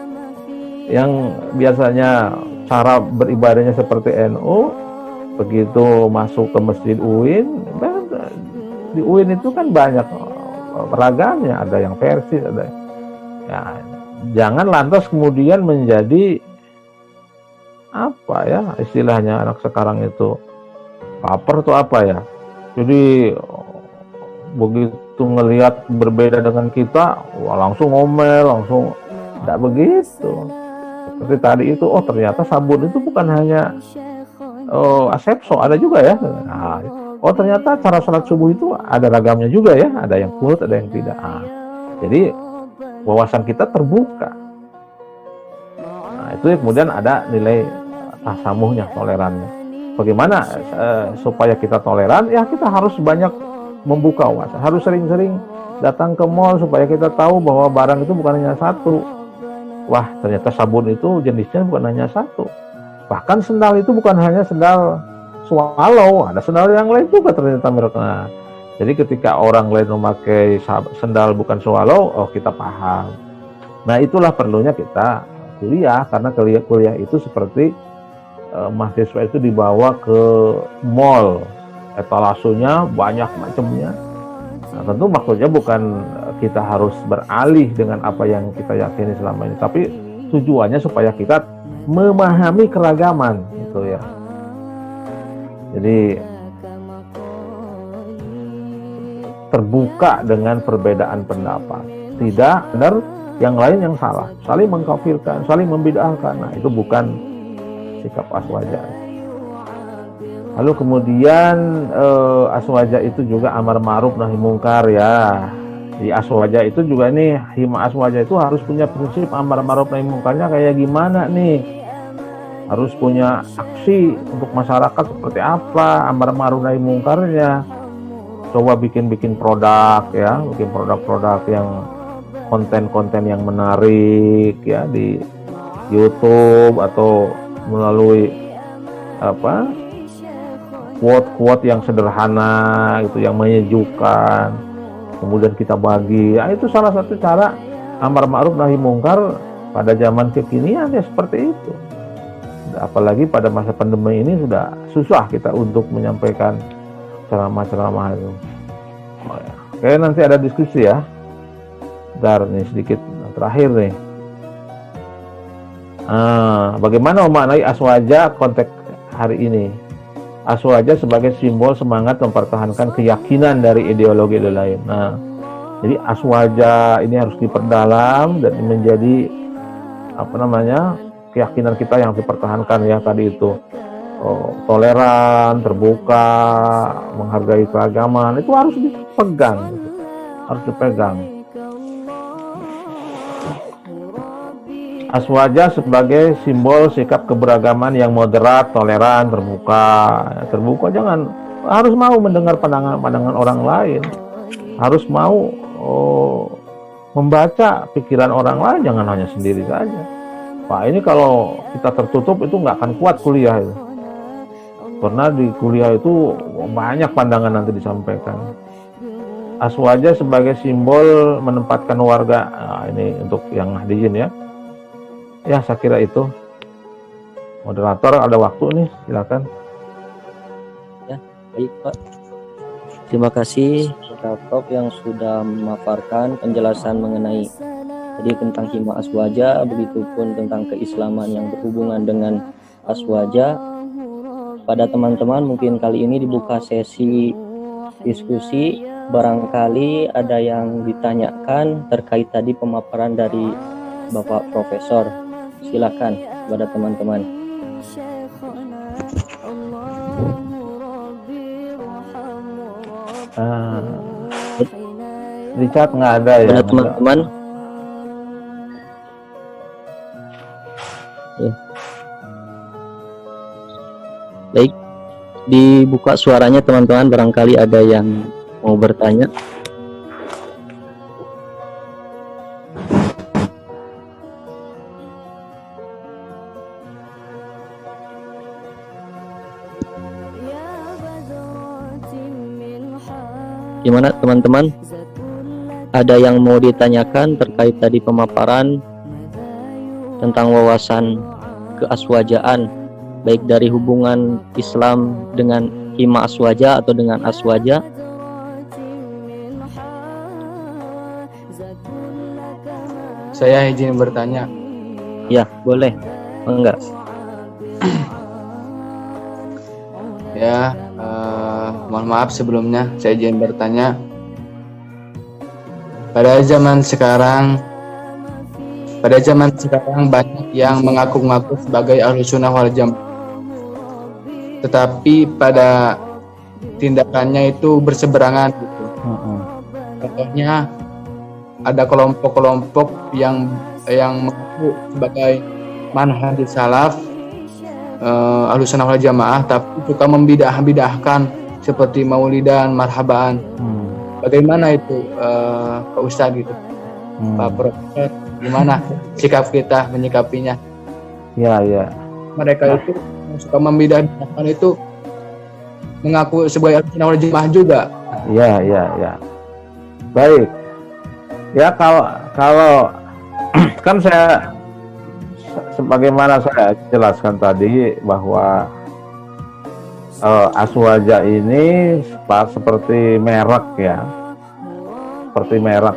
yang biasanya cara beribadahnya seperti NU, begitu masuk ke Masjid UIN, di UIN itu kan banyak ragamnya, ada yang Persis, ada, ya. Jangan lantas kemudian menjadi apa, ya, istilahnya anak sekarang itu baper atau apa, ya. Jadi begitu ngelihat berbeda dengan kita, wah, langsung ngomel, langsung. Tidak begitu. Seperti tadi itu, oh ternyata sabun itu bukan hanya Asepso, ada juga, ya. Nah, oh ternyata cara sholat subuh itu ada ragamnya juga, ya, ada yang kunut, ada yang tidak. Jadi wawasan kita terbuka. Nah, itu kemudian ada nilai tasamuhnya, tolerannya. Bagaimana supaya kita toleran? Ya kita harus banyak membuka wawasan, harus sering-sering datang ke mall supaya kita tahu bahwa barang itu bukan hanya satu. Wah, ternyata sabun itu jenisnya bukan hanya satu. Bahkan sendal itu bukan hanya sendal swallow, ada sendal yang lain juga ternyata mereknya. Jadi ketika orang lain memakai sendal bukan swallow, oh kita paham. Nah itulah perlunya kita kuliah, karena kuliah itu seperti mahasiswa itu dibawa ke mall, etalasenya banyak macamnya. Nah, tentu maksudnya bukan kita harus beralih dengan apa yang kita yakini selama ini, tapi tujuannya supaya kita memahami keragaman, gitu, ya. Jadi terbuka dengan perbedaan pendapat. tidak benar, yang lain yang salah, saling mengkafirkan, saling membid'ahkan. Nah, itu bukan sikap aswaja. Lalu kemudian aswaja itu juga amar ma'ruf nahi mungkar ya. Di aswaja itu juga nih, hima aswaja itu harus punya prinsip amar ma'ruf nahi mungkarnya kayak gimana nih? Harus punya aksi untuk masyarakat seperti apa amar ma'ruf nahi mungkarnya. Coba bikin produk ya, bikin produk-produk yang konten-konten yang menarik ya di YouTube atau melalui quote-quote yang sederhana gitu, yang menyejukkan, kemudian kita bagi ya, itu salah satu cara amar ma'ruf nahi mungkar pada zaman kekinian ya, seperti itu. Apalagi pada masa pandemi ini sudah susah kita untuk menyampaikan ceramah-ceramah itu. Oh ya. Oke, nanti ada diskusi ya. Bentar nih sedikit terakhir nih. Bagaimana memaknai aswaja konteks hari ini? Aswaja sebagai simbol semangat mempertahankan keyakinan dari ideologi lain. Nah, jadi aswaja ini harus diperdalam dan menjadi keyakinan kita yang dipertahankan ya tadi itu. Toleran, terbuka, menghargai keragaman, itu harus dipegang, gitu. Harus dipegang. Aswaja sebagai simbol sikap keberagaman yang moderat, toleran, terbuka. Terbuka harus mau mendengar pandangan orang lain, harus mau membaca pikiran orang lain, jangan hanya sendiri saja. Pak, ini kalau kita tertutup itu nggak akan kuat kuliah itu. Karena di kuliah itu banyak pandangan nanti disampaikan. Aswaja sebagai simbol menempatkan warga. Nah, ini untuk yang hadirin ya. Ya, saya kira itu. Moderator ada waktu nih, silakan. Ya, baik Pak. Terima kasih Pak Prof yang sudah memaparkan penjelasan mengenai tadi tentang hima aswaja, begitupun tentang keislaman yang berhubungan dengan aswaja. Pada teman-teman mungkin kali ini dibuka sesi diskusi, barangkali ada yang ditanyakan terkait tadi pemaparan dari Bapak Profesor. Silakan kepada teman-teman. Richard nggak ada ya? Pada teman-teman. Ya. Baik, dibuka suaranya teman-teman, barangkali ada yang mau bertanya. Gimana teman-teman? Ada yang mau ditanyakan terkait tadi pemaparan tentang wawasan keaswajaan, baik dari hubungan Islam dengan hima aswaja atau dengan aswaja? Saya izin bertanya. Ya, boleh. Enggak. Ya, mohon maaf sebelumnya, saya izin bertanya. Pada zaman sekarang banyak yang mengaku-ngaku sebagai Ahlussunnah wal Jamaah, tetapi pada tindakannya itu berseberangan gitu. Contohnya ada kelompok-kelompok yang mengaku sebagai manhaj salaf, Ahlussunnah wal Jamaah, tapi suka membidah-bidahkan seperti maulidan, marhabaan. Bagaimana itu Pak Ustadz gitu, Pak Profesor, gimana sikap kita menyikapinya? Ya. Mereka itu suka membidah-bidahkan itu mengaku sebagai Ahlussunnah wal Jamaah juga. Ya. Baik. Ya, kalau kan saya sebagaimana saya jelaskan tadi bahwa aswaja ini seperti merek ya, seperti merek.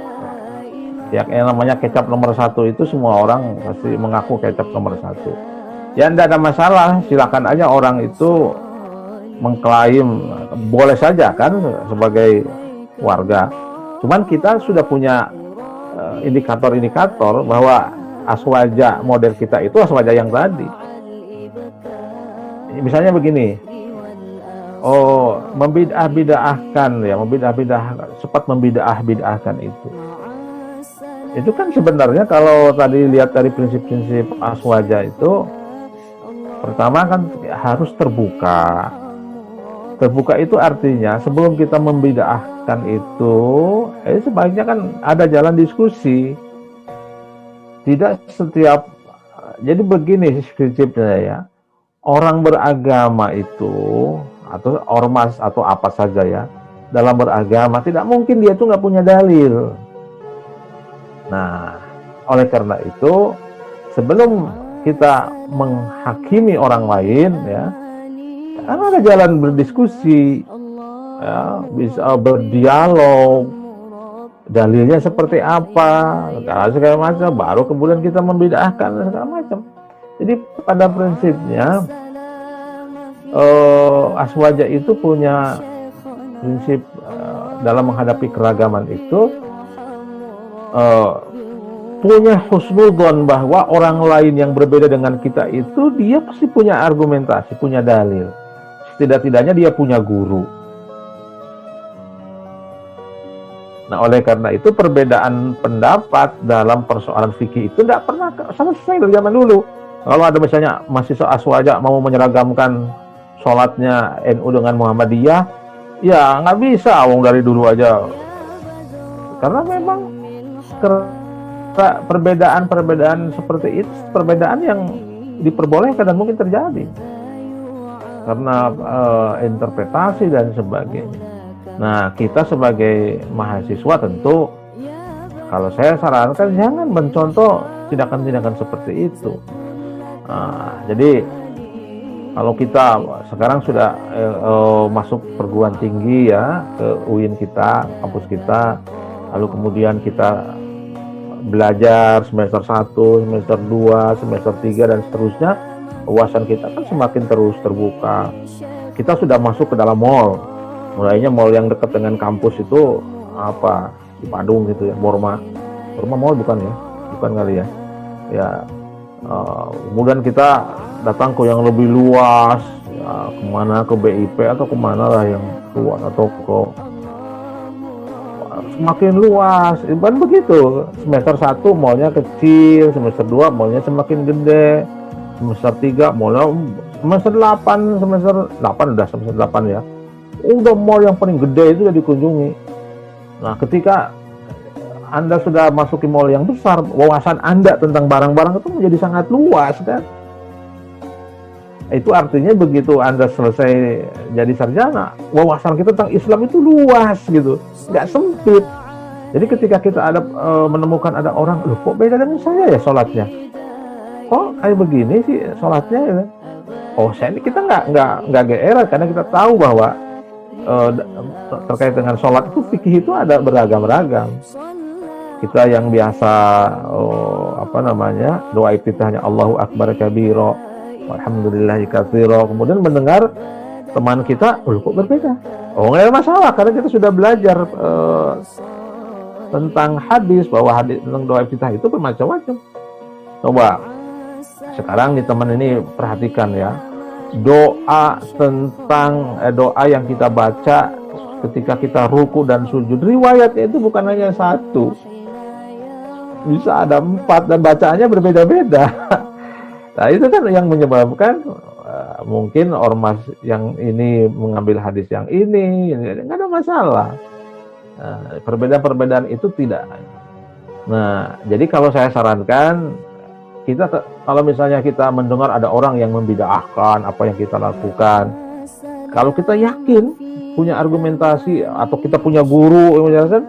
Ya, yang namanya kecap nomor 1 itu semua orang pasti mengaku kecap nomor 1. Ya, tidak ada masalah, silakan aja orang itu mengklaim, boleh saja kan sebagai warga. Cuman kita sudah punya indikator-indikator bahwa aswaja model kita itu aswaja yang tadi. Misalnya begini, sempat membidah-bidahkan itu. Itu kan sebenarnya kalau tadi lihat dari prinsip-prinsip aswaja itu, pertama kan harus terbuka. Terbuka itu artinya sebelum kita membid'ahkan itu, sebaiknya kan ada jalan diskusi. Tidak setiap, jadi begini prinsipnya ya, orang beragama itu atau ormas atau apa saja ya, dalam beragama tidak mungkin dia tuh nggak punya dalil. Nah, oleh karena itu sebelum kita menghakimi orang lain ya, kan ada jalan berdiskusi, ya, bisa berdialog, dalilnya seperti apa, segala macam, baru kemudian kita membid'ahkan segala macam. Jadi pada prinsipnya aswaja itu punya prinsip dalam menghadapi keragaman itu punya husnudzon bahwa orang lain yang berbeda dengan kita itu dia pasti punya argumentasi, punya dalil. Setidak-tidaknya dia punya guru. Nah, oleh karena itu perbedaan pendapat dalam persoalan fikih itu tidak pernah sama sekali dari zaman dulu. Kalau ada misalnya mahasiswa aswaja mau menyeragamkan sholatnya NU dengan Muhammadiyah, ya nggak bisa, wong dari dulu aja. Karena memang perbedaan seperti itu, perbedaan yang diperbolehkan dan mungkin terjadi karena interpretasi dan sebagainya. Nah, kita sebagai mahasiswa tentu, kalau saya sarankan jangan mencontoh tindakan-tindakan seperti itu. Nah, jadi kalau kita sekarang sudah masuk perguruan tinggi ya, ke UIN kita, kampus kita, lalu kemudian kita belajar semester 1, semester 2, semester 3 dan seterusnya, wawasan kita kan semakin terus terbuka. Kita sudah masuk ke dalam mall. Mulainya mall yang dekat dengan kampus itu apa? Di Bandung gitu ya, Borma mall bukan ya? Bukan kali ya. Ya, kemudian kita datang ke yang lebih luas, ya, kemana, ke BIP atau kemana lah yang luas, atau ke semakin luas. Kan begitu. Semester 1 mallnya kecil, semester 2 mallnya semakin gede, semester 3 mallnya, semester 8 ya, udah mall yang paling gede itu udah dikunjungi. Nah, ketika Anda sudah masuk ke mall yang besar, wawasan Anda tentang barang-barang itu menjadi sangat luas kan. Itu artinya begitu Anda selesai jadi sarjana, wawasan kita tentang Islam itu luas gitu, nggak sempit. Jadi ketika kita ada menemukan ada orang, loh kok beda dengan saya ya sholatnya, kok kayak begini sih sholatnya ya? Oh, kita nggak GR karena kita tahu bahwa terkait dengan sholat itu fikih itu ada beragam-ragam. Kita yang biasa doa iftitahnya Allahu Akbar kabira walhamdulillahi katsira, kemudian mendengar teman kita, loh kok berbeda? Oh, nggak ada masalah karena kita sudah belajar tentang hadis, bahwa hadis tentang doa iftitah itu bermacam-macam. Coba sekarang nih teman ini perhatikan ya, doa tentang doa yang kita baca ketika kita ruku dan sujud, riwayatnya itu bukan hanya satu, bisa ada 4 dan bacaannya berbeda-beda. Nah, itu kan yang menyebabkan mungkin ormas yang ini mengambil hadis yang ini nggak ada masalah. Perbedaan-perbedaan itu tidak. Nah, jadi kalau saya sarankan, kita kalau misalnya kita mendengar ada orang yang membid'ahkan apa yang kita lakukan, kalau kita yakin punya argumentasi atau kita punya guru yang menjelaskan,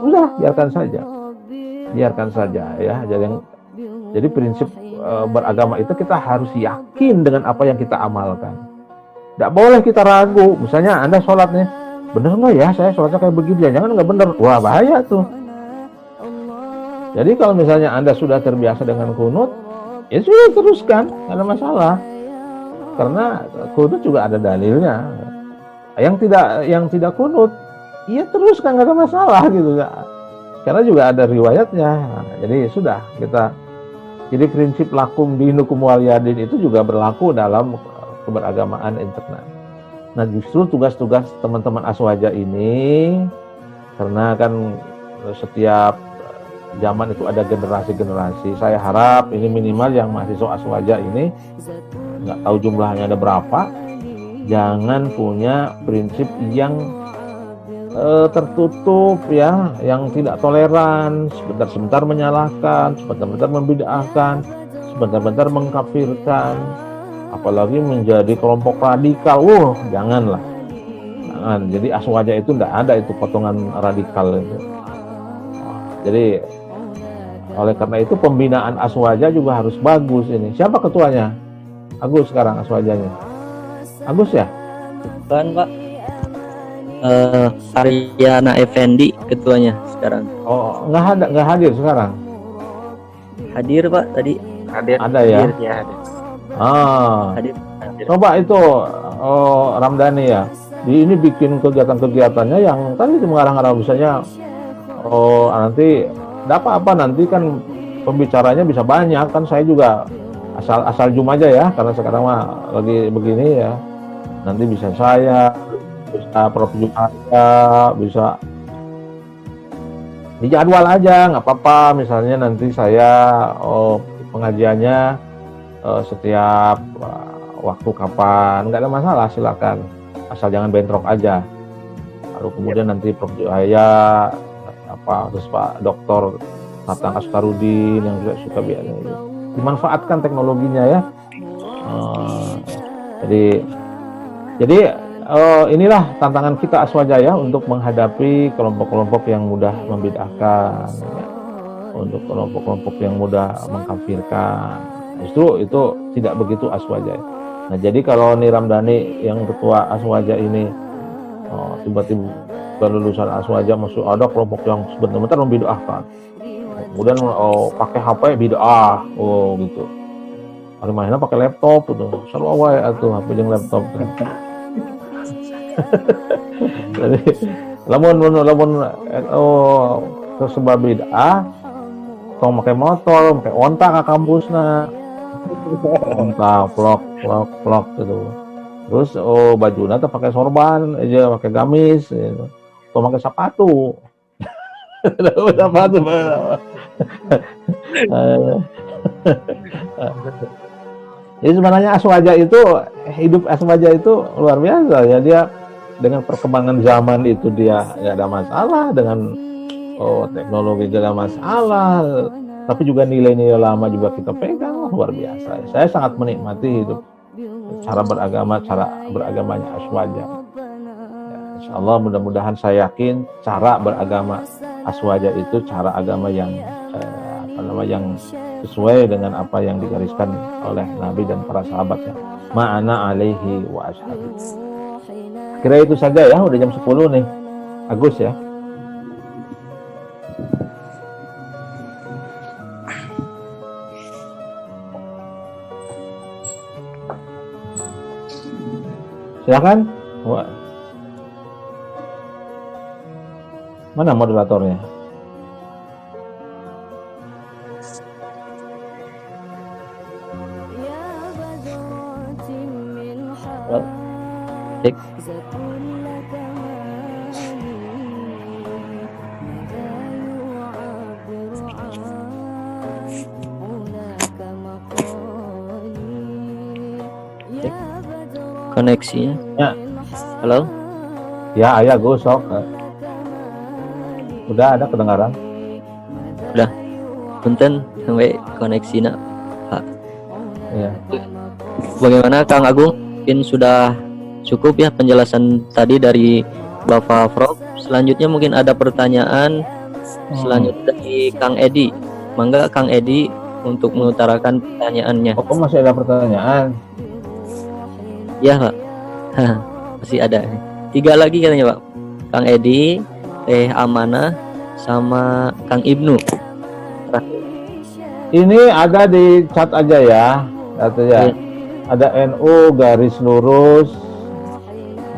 udah biarkan saja ya. Jadi prinsip beragama itu kita harus yakin dengan apa yang kita amalkan. Tidak boleh kita ragu. Misalnya Anda sholatnya, bener nggak ya saya sholatnya kayak begini, jangan nggak bener, wah bahaya tuh. Jadi kalau misalnya Anda sudah terbiasa dengan kunut, ya sudah teruskan, nggak ada masalah. Karena kunut juga ada dalilnya. Yang tidak kunut, ya teruskan, nggak ada masalah gitu. karena juga ada riwayatnya. Nah, jadi sudah kita, jadi prinsip lakum dinukum waliyadin itu juga berlaku dalam keberagamaan internal. Nah, justru tugas-tugas teman-teman Aswaja ini, karena kan setiap zaman itu ada generasi-generasi. Saya harap ini minimal yang mahasiswa Aswaja ini, nggak tahu jumlahnya ada berapa, jangan punya prinsip yang tertutup ya, yang tidak toleran, sebentar-sebentar menyalahkan, sebentar-bentar membid'ahkan, sebentar-bentar mengkafirkan, apalagi menjadi kelompok radikal. Janganlah. Jangan. Jadi Aswaja itu tidak ada itu potongan radikal itu. Jadi oleh karena itu pembinaan Aswaja juga harus bagus ini. Siapa ketuanya? Agus sekarang Aswajanya. Agus ya? Bukan Pak, Aryana Effendi ketuanya sekarang. Oh, nggak hadir sekarang. Hadir Pak tadi. Ada ya? Hadir, ya hadir. Hadir. Hadir. Coba itu Ramdhani ya. Ini bikin kegiatan-kegiatannya yang tadi itu mengarang-arang, misalnya nanti dapat apa, nanti kan pembicaranya bisa banyak kan. Saya juga asal zoom aja ya, karena sekarang mah lagi begini ya. Nanti bisa saya, bisa Prof juga, bisa di jadwal aja, nggak apa-apa. Misalnya nanti saya pengajiannya setiap waktu kapan, nggak ada masalah, silakan, asal jangan bentrok aja. Lalu kemudian nanti Prof Juhaya terus Pak Doktor Tatang Askarudin yang juga suka biasa dimanfaatkan teknologinya ya. Jadi inilah tantangan kita Aswaja ya, untuk menghadapi kelompok-kelompok yang mudah membid'ahkan ya, untuk kelompok-kelompok yang mudah mengkafirkan. Justru itu tidak begitu Aswaja. Nah, jadi kalau nih Ramdhani yang ketua Aswaja ini tiba-tiba lulusan Aswaja masuk ada kelompok yang sebentar-bentar membid'ahkan, kemudian pakai HP bid'ah, gitu. Hari mainnya pakai laptop itu, selalu awal atau HP yang laptop. Jadi lamun tersebar bid'ah, tong pakai motor, pakai onta ke kampusna, onta vlog gitu. Terus bajunya tuh pakai sorban aja, pakai gamis, gitu. Tong pakai sepatu. Sepatu. Jadi sebenarnya Aswaja itu, hidup Aswaja itu luar biasa ya. Dia dengan perkembangan zaman itu dia nggak ada masalah, dengan teknologi nggak ada masalah, tapi juga nilai-nilai lama juga kita pegang, luar biasa. Saya sangat menikmati hidup cara beragamanya Aswaja. Ya, insya Allah mudah-mudahan saya yakin cara beragama Aswaja itu cara agama yang yang sesuai dengan apa yang digariskan oleh Nabi dan para sahabatnya. Ma'ana alaihi wa ashabi. Kira itu saja ya, udah jam 10 nih. Agus ya. Silakan. Mana moderatornya? Cek. Koneksinya. Ya. Halo. Ya, ayah gosok. Udah ada kedengaran? Udah. Punten sampai koneksinya, Pak. Iya. Bagaimana Kang Agung? Mungkin sudah cukup ya penjelasan tadi dari Bapak Prof. Selanjutnya mungkin ada pertanyaan selanjutnya dari Kang Edi. Mangga Kang Edi untuk mengutarakan pertanyaannya. Oh, masih ada pertanyaan? Ya Pak. Masih ada. 3 lagi katanya Pak. Kang Edi, Teh Amanah, sama Kang Ibnu. Ini ada di chat aja ya, katanya. Ya. Ada NU garis lurus,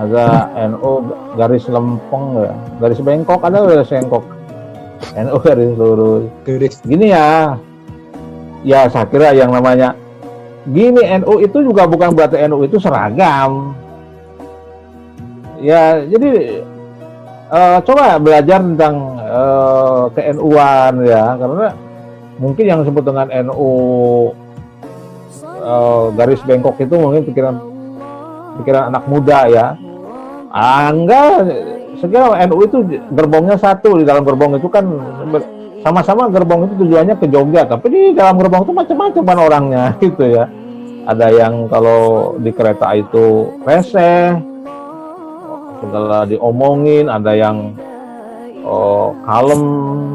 ada NU garis lempeng ya, garis bengkok, ada garis bengkok. NU garis lurus. Garis. Gini ya, saya kira yang namanya gini, NU itu juga bukan berarti NU itu seragam. Ya, jadi coba belajar tentang ke-NU-an ya, karena mungkin yang disebut dengan NU garis bengkok itu mungkin pikiran anak muda ya. Enggak, segala NU itu gerbongnya satu. Di dalam gerbong itu kan sama-sama gerbong itu tujuannya ke Jogja, tapi di dalam gerbong itu macam-macam orangnya gitu ya. Ada yang kalau di kereta itu reseh, segala diomongin, ada yang kalem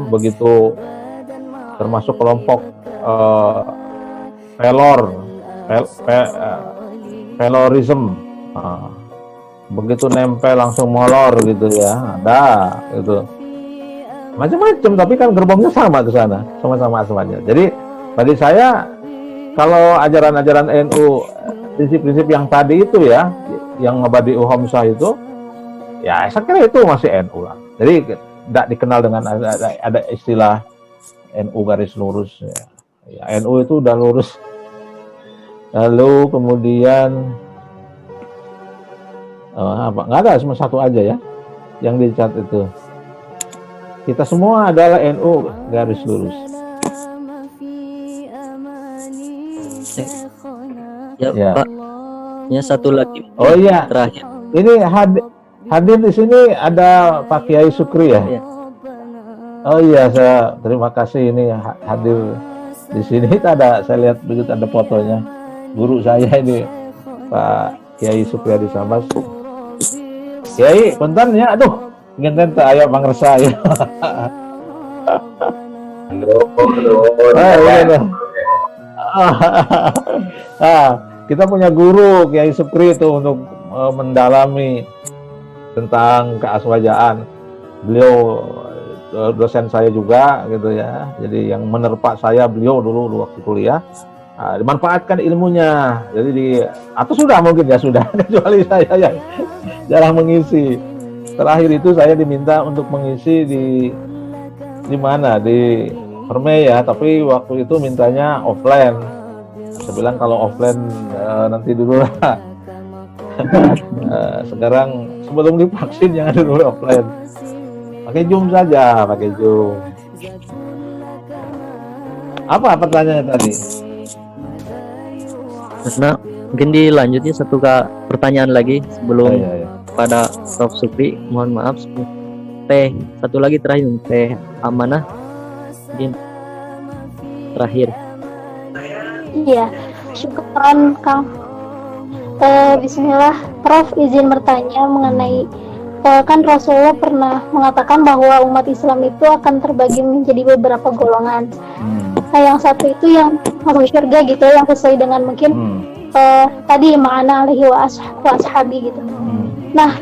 begitu, termasuk kelompok pelorism. Begitu nempel langsung molor gitu ya, ada gitu macam-macam, tapi kan gerbongnya sama ke sana, sama-sama aswanya. Jadi bagi saya kalau ajaran-ajaran NU, prinsip-prinsip yang tadi itu ya, yang Mabadi'u Khamsah itu, ya saya kira itu masih NU lah. Jadi tidak dikenal dengan ada istilah NU garis lurus ya. NU itu udah lurus. Lalu kemudian apa? Nggak ada, cuma satu aja ya yang dicat itu. Kita semua adalah NU garis lurus. Ya, Pak. Ya, satu lagi. Oh iya, Terakhir. ini hadir di sini ada Pak Kiai Sukri ya. Ya. Oh iya, saya terima kasih ini hadir di sini. Ada, saya lihat begitu ada fotonya. Guru saya ini Pak Kiai Sukri di Sabas. Kiai, punten ya, aduh, ngenten teh aya pangresa ya. Kita punya guru Kiai Sukri itu untuk mendalami tentang keaswajaan. Beliau dosen saya juga gitu ya. Jadi yang menerpa saya beliau dulu waktu kuliah. Dimanfaatkan ilmunya. Jadi atau sudah mungkin ya sudah, kecuali saya yang jarang mengisi. Terakhir itu saya diminta untuk mengisi di mana, di Permai ya, tapi waktu itu mintanya offline. Saya bilang kalau offline nanti dulu lah. Sekarang sebelum divaksin jangan dulu offline. Pakai Zoom saja, pakai Zoom. Apa pertanyaannya tadi? Nah, mungkin dilanjutnya satu pertanyaan lagi sebelum pada Prof. Sukri. Mohon maaf. Teh, satu lagi terakhir. Teh Amanah. Mungkin terakhir. Iya, syukran Kang. Bismillah, Prof izin bertanya mengenai kan Rasulullah pernah mengatakan bahwa umat Islam itu akan terbagi menjadi beberapa golongan. Nah, yang satu itu yang masuk surga gitu, yang sesuai dengan mungkin tadi ma'ana alaihi wa ashabi gitu. Nah,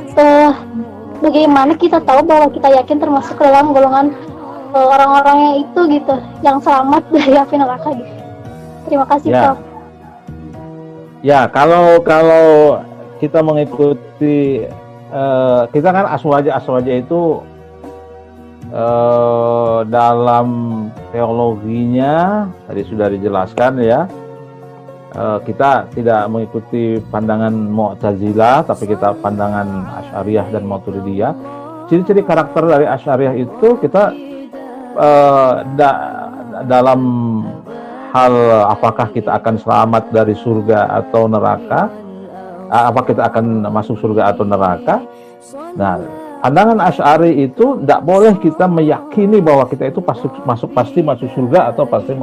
bagaimana kita tahu bahwa kita yakin termasuk dalam golongan orang-orang yang itu gitu, yang selamat dari api neraka gitu. Terima kasih, Prof. Ya, kalau kita mengikuti kita kan aswaja itu dalam teologinya tadi sudah dijelaskan ya. Kita tidak mengikuti pandangan Mu'tazilah, tapi kita pandangan Asy'ariyah dan Maturidiyah. Ciri-ciri karakter dari Asy'ariyah itu kita dalam hal apakah kita akan selamat dari surga atau neraka, apa kita akan masuk surga atau neraka. Nah, pandangan Asy'ari itu tidak boleh kita meyakini bahwa kita itu pasti masuk surga atau pasti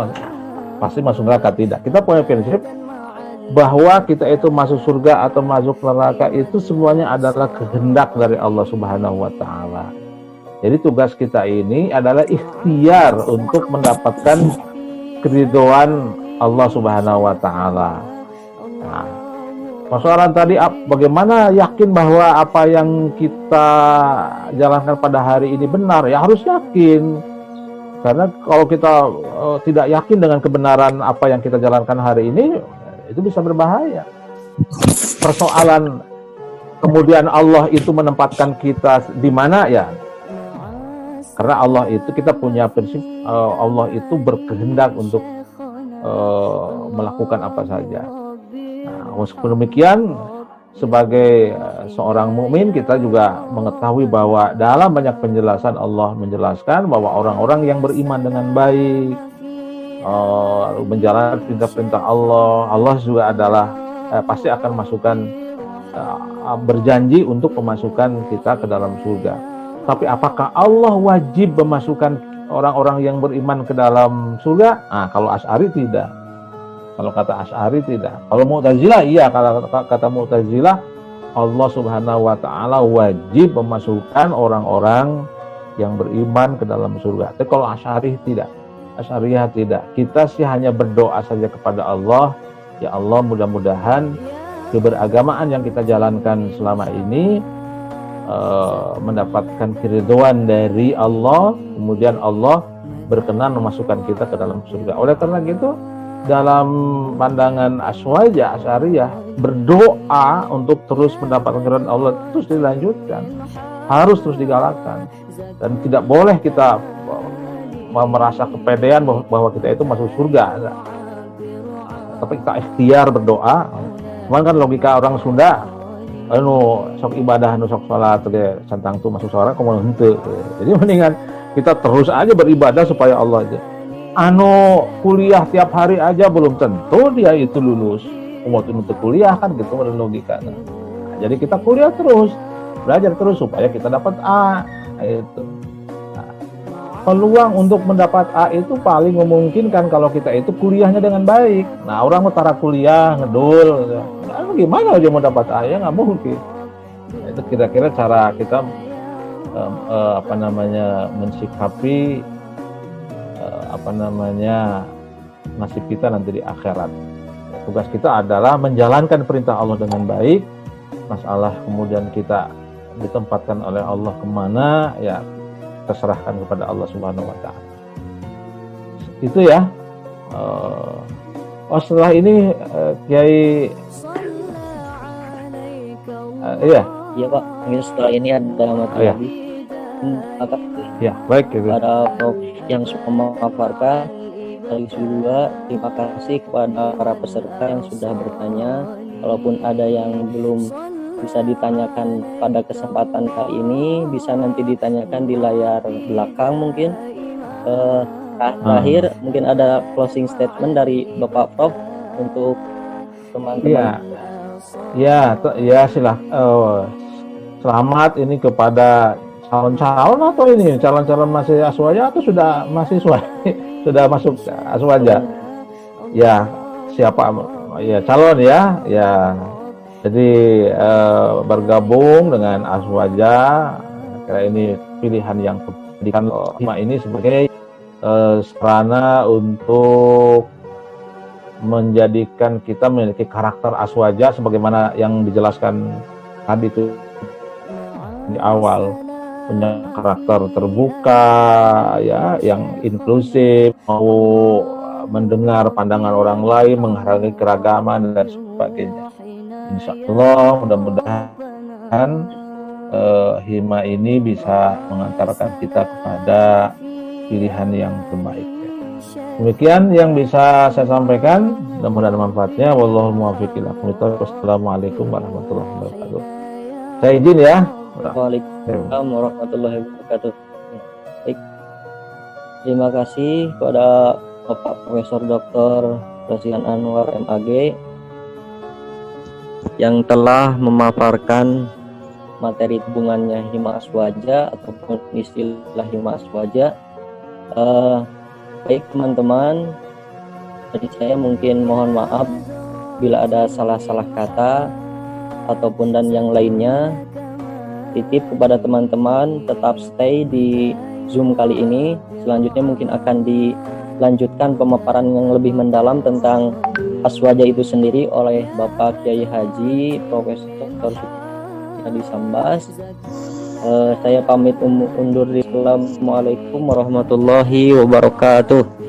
masuk neraka, tidak. Kita punya prinsip bahwa kita itu masuk surga atau masuk neraka itu semuanya adalah kehendak dari Allah Subhanahu wa taala. Jadi tugas kita ini adalah ikhtiar untuk mendapatkan keridhaan Allah Subhanahu wa taala. Nah, persoalan tadi bagaimana yakin bahwa apa yang kita jalankan pada hari ini benar? Ya harus yakin. Karena kalau kita tidak yakin dengan kebenaran apa yang kita jalankan hari ini, itu bisa berbahaya. Persoalan kemudian Allah itu menempatkan kita di mana ya? Karena Allah itu, kita punya prinsip, Allah itu berkehendak untuk melakukan apa saja. Nah, meskipun demikian, sebagai seorang mukmin kita juga mengetahui bahwa dalam banyak penjelasan Allah menjelaskan bahwa orang-orang yang beriman dengan baik, menjalankan perintah-perintah Allah, Allah juga adalah pasti akan masukkan, berjanji untuk memasukkan kita ke dalam surga. Tapi apakah Allah wajib memasukkan orang-orang yang beriman ke dalam surga? Nah, kalau Asy'ari tidak. Kalau kata Asy'ari tidak. Kalau Mu'tazilah iya, kalau kata Mu'tazilah Allah Subhanahu wa taala wajib memasukkan orang-orang yang beriman ke dalam surga. Tapi kalau Asy'ari tidak. Asy'ariyah tidak. Kita sih hanya berdoa saja kepada Allah, ya Allah mudah-mudahan keberagamaan yang kita jalankan selama ini mendapatkan keridhaan dari Allah, kemudian Allah berkenan memasukkan kita ke dalam surga. Oleh karena gitu, dalam pandangan Asy'ariyah, berdoa untuk terus mendapatkan keridhaan Allah terus dilanjutkan, harus terus digalakkan, dan tidak boleh kita merasa kepedean bahwa kita itu masuk surga. Tapi kita ikhtiar berdoa. Cuman kan logika orang Sunda, sok ibadah, sok sholat, santang tuh masuk surga, kamu henteu. Jadi mendingan kita terus aja beribadah supaya Allah aja. Kuliah tiap hari aja belum tentu dia itu lulus. Umur untuk kuliah kan gitu menurut logika. Nah, jadi kita kuliah terus, belajar terus supaya kita dapat A. Itu. Nah, peluang untuk mendapat A itu paling memungkinkan kalau kita itu kuliahnya dengan baik. Nah, orang utara kuliah ngedul, gimana aja mau dapat A, ya nggak mungkin. Nah, itu kira-kira cara kita mensikapi nasib kita nanti di akhirat. Tugas kita adalah menjalankan perintah Allah dengan baik. Masalah kemudian kita ditempatkan oleh Allah kemana, ya terserahkan kepada Allah Subhanahu wa taala. Itu ya. Setelah ini Kiai iya Pak, mungkin setelah ini ada materi lagi. Ya, baik gitu. Para Prof yang sudah memaparkan, sekaligus juga terima kasih kepada para peserta yang sudah bertanya. Kalaupun ada yang belum bisa ditanyakan pada kesempatan kali ini, bisa nanti ditanyakan di layar belakang mungkin. Terakhir mungkin ada closing statement dari Bapak Prof untuk teman-teman. Ya silakan. Selamat ini kepada calon-calon atau ini calon-calon masih aswaja atau sudah mahasiswa sudah masuk aswaja. Ya, siapa ya calon ya. Jadi bergabung dengan aswaja, kira ini pilihan yang pendidikan ini sebagai sarana untuk menjadikan kita memiliki karakter aswaja sebagaimana yang dijelaskan tadi itu di awal, punya karakter terbuka ya, yang inklusif, mau mendengar pandangan orang lain, menghargai keragaman dan sebagainya. Insya Allah mudah-mudahan hima ini bisa mengantarkan kita kepada pilihan yang terbaik. Demikian yang bisa saya sampaikan, mudah-mudahan manfaatnya. Wallahul muwaffiq ila aqwamit thoriq. Wassalamualaikum warahmatullahi wabarakatuh. Saya izin ya. Waalaikumsalam warahmatullahi wabarakatuh. Baik. Terima kasih kepada Bapak Profesor Dr. Rosihan Anwar MAG yang telah memaparkan materi hubungannya hima aswaja ataupun istilah hima aswaja. Baik teman-teman, dari saya mungkin mohon maaf bila ada salah-salah kata ataupun dan yang lainnya. Titip kepada teman-teman tetap stay di Zoom kali ini. Selanjutnya mungkin akan dilanjutkan pemaparan yang lebih mendalam tentang aswaja itu sendiri oleh Bapak Kiai Haji Profesor Hadi Sambas. Saya pamit undur diri. Assalamualaikum warahmatullahi wabarakatuh.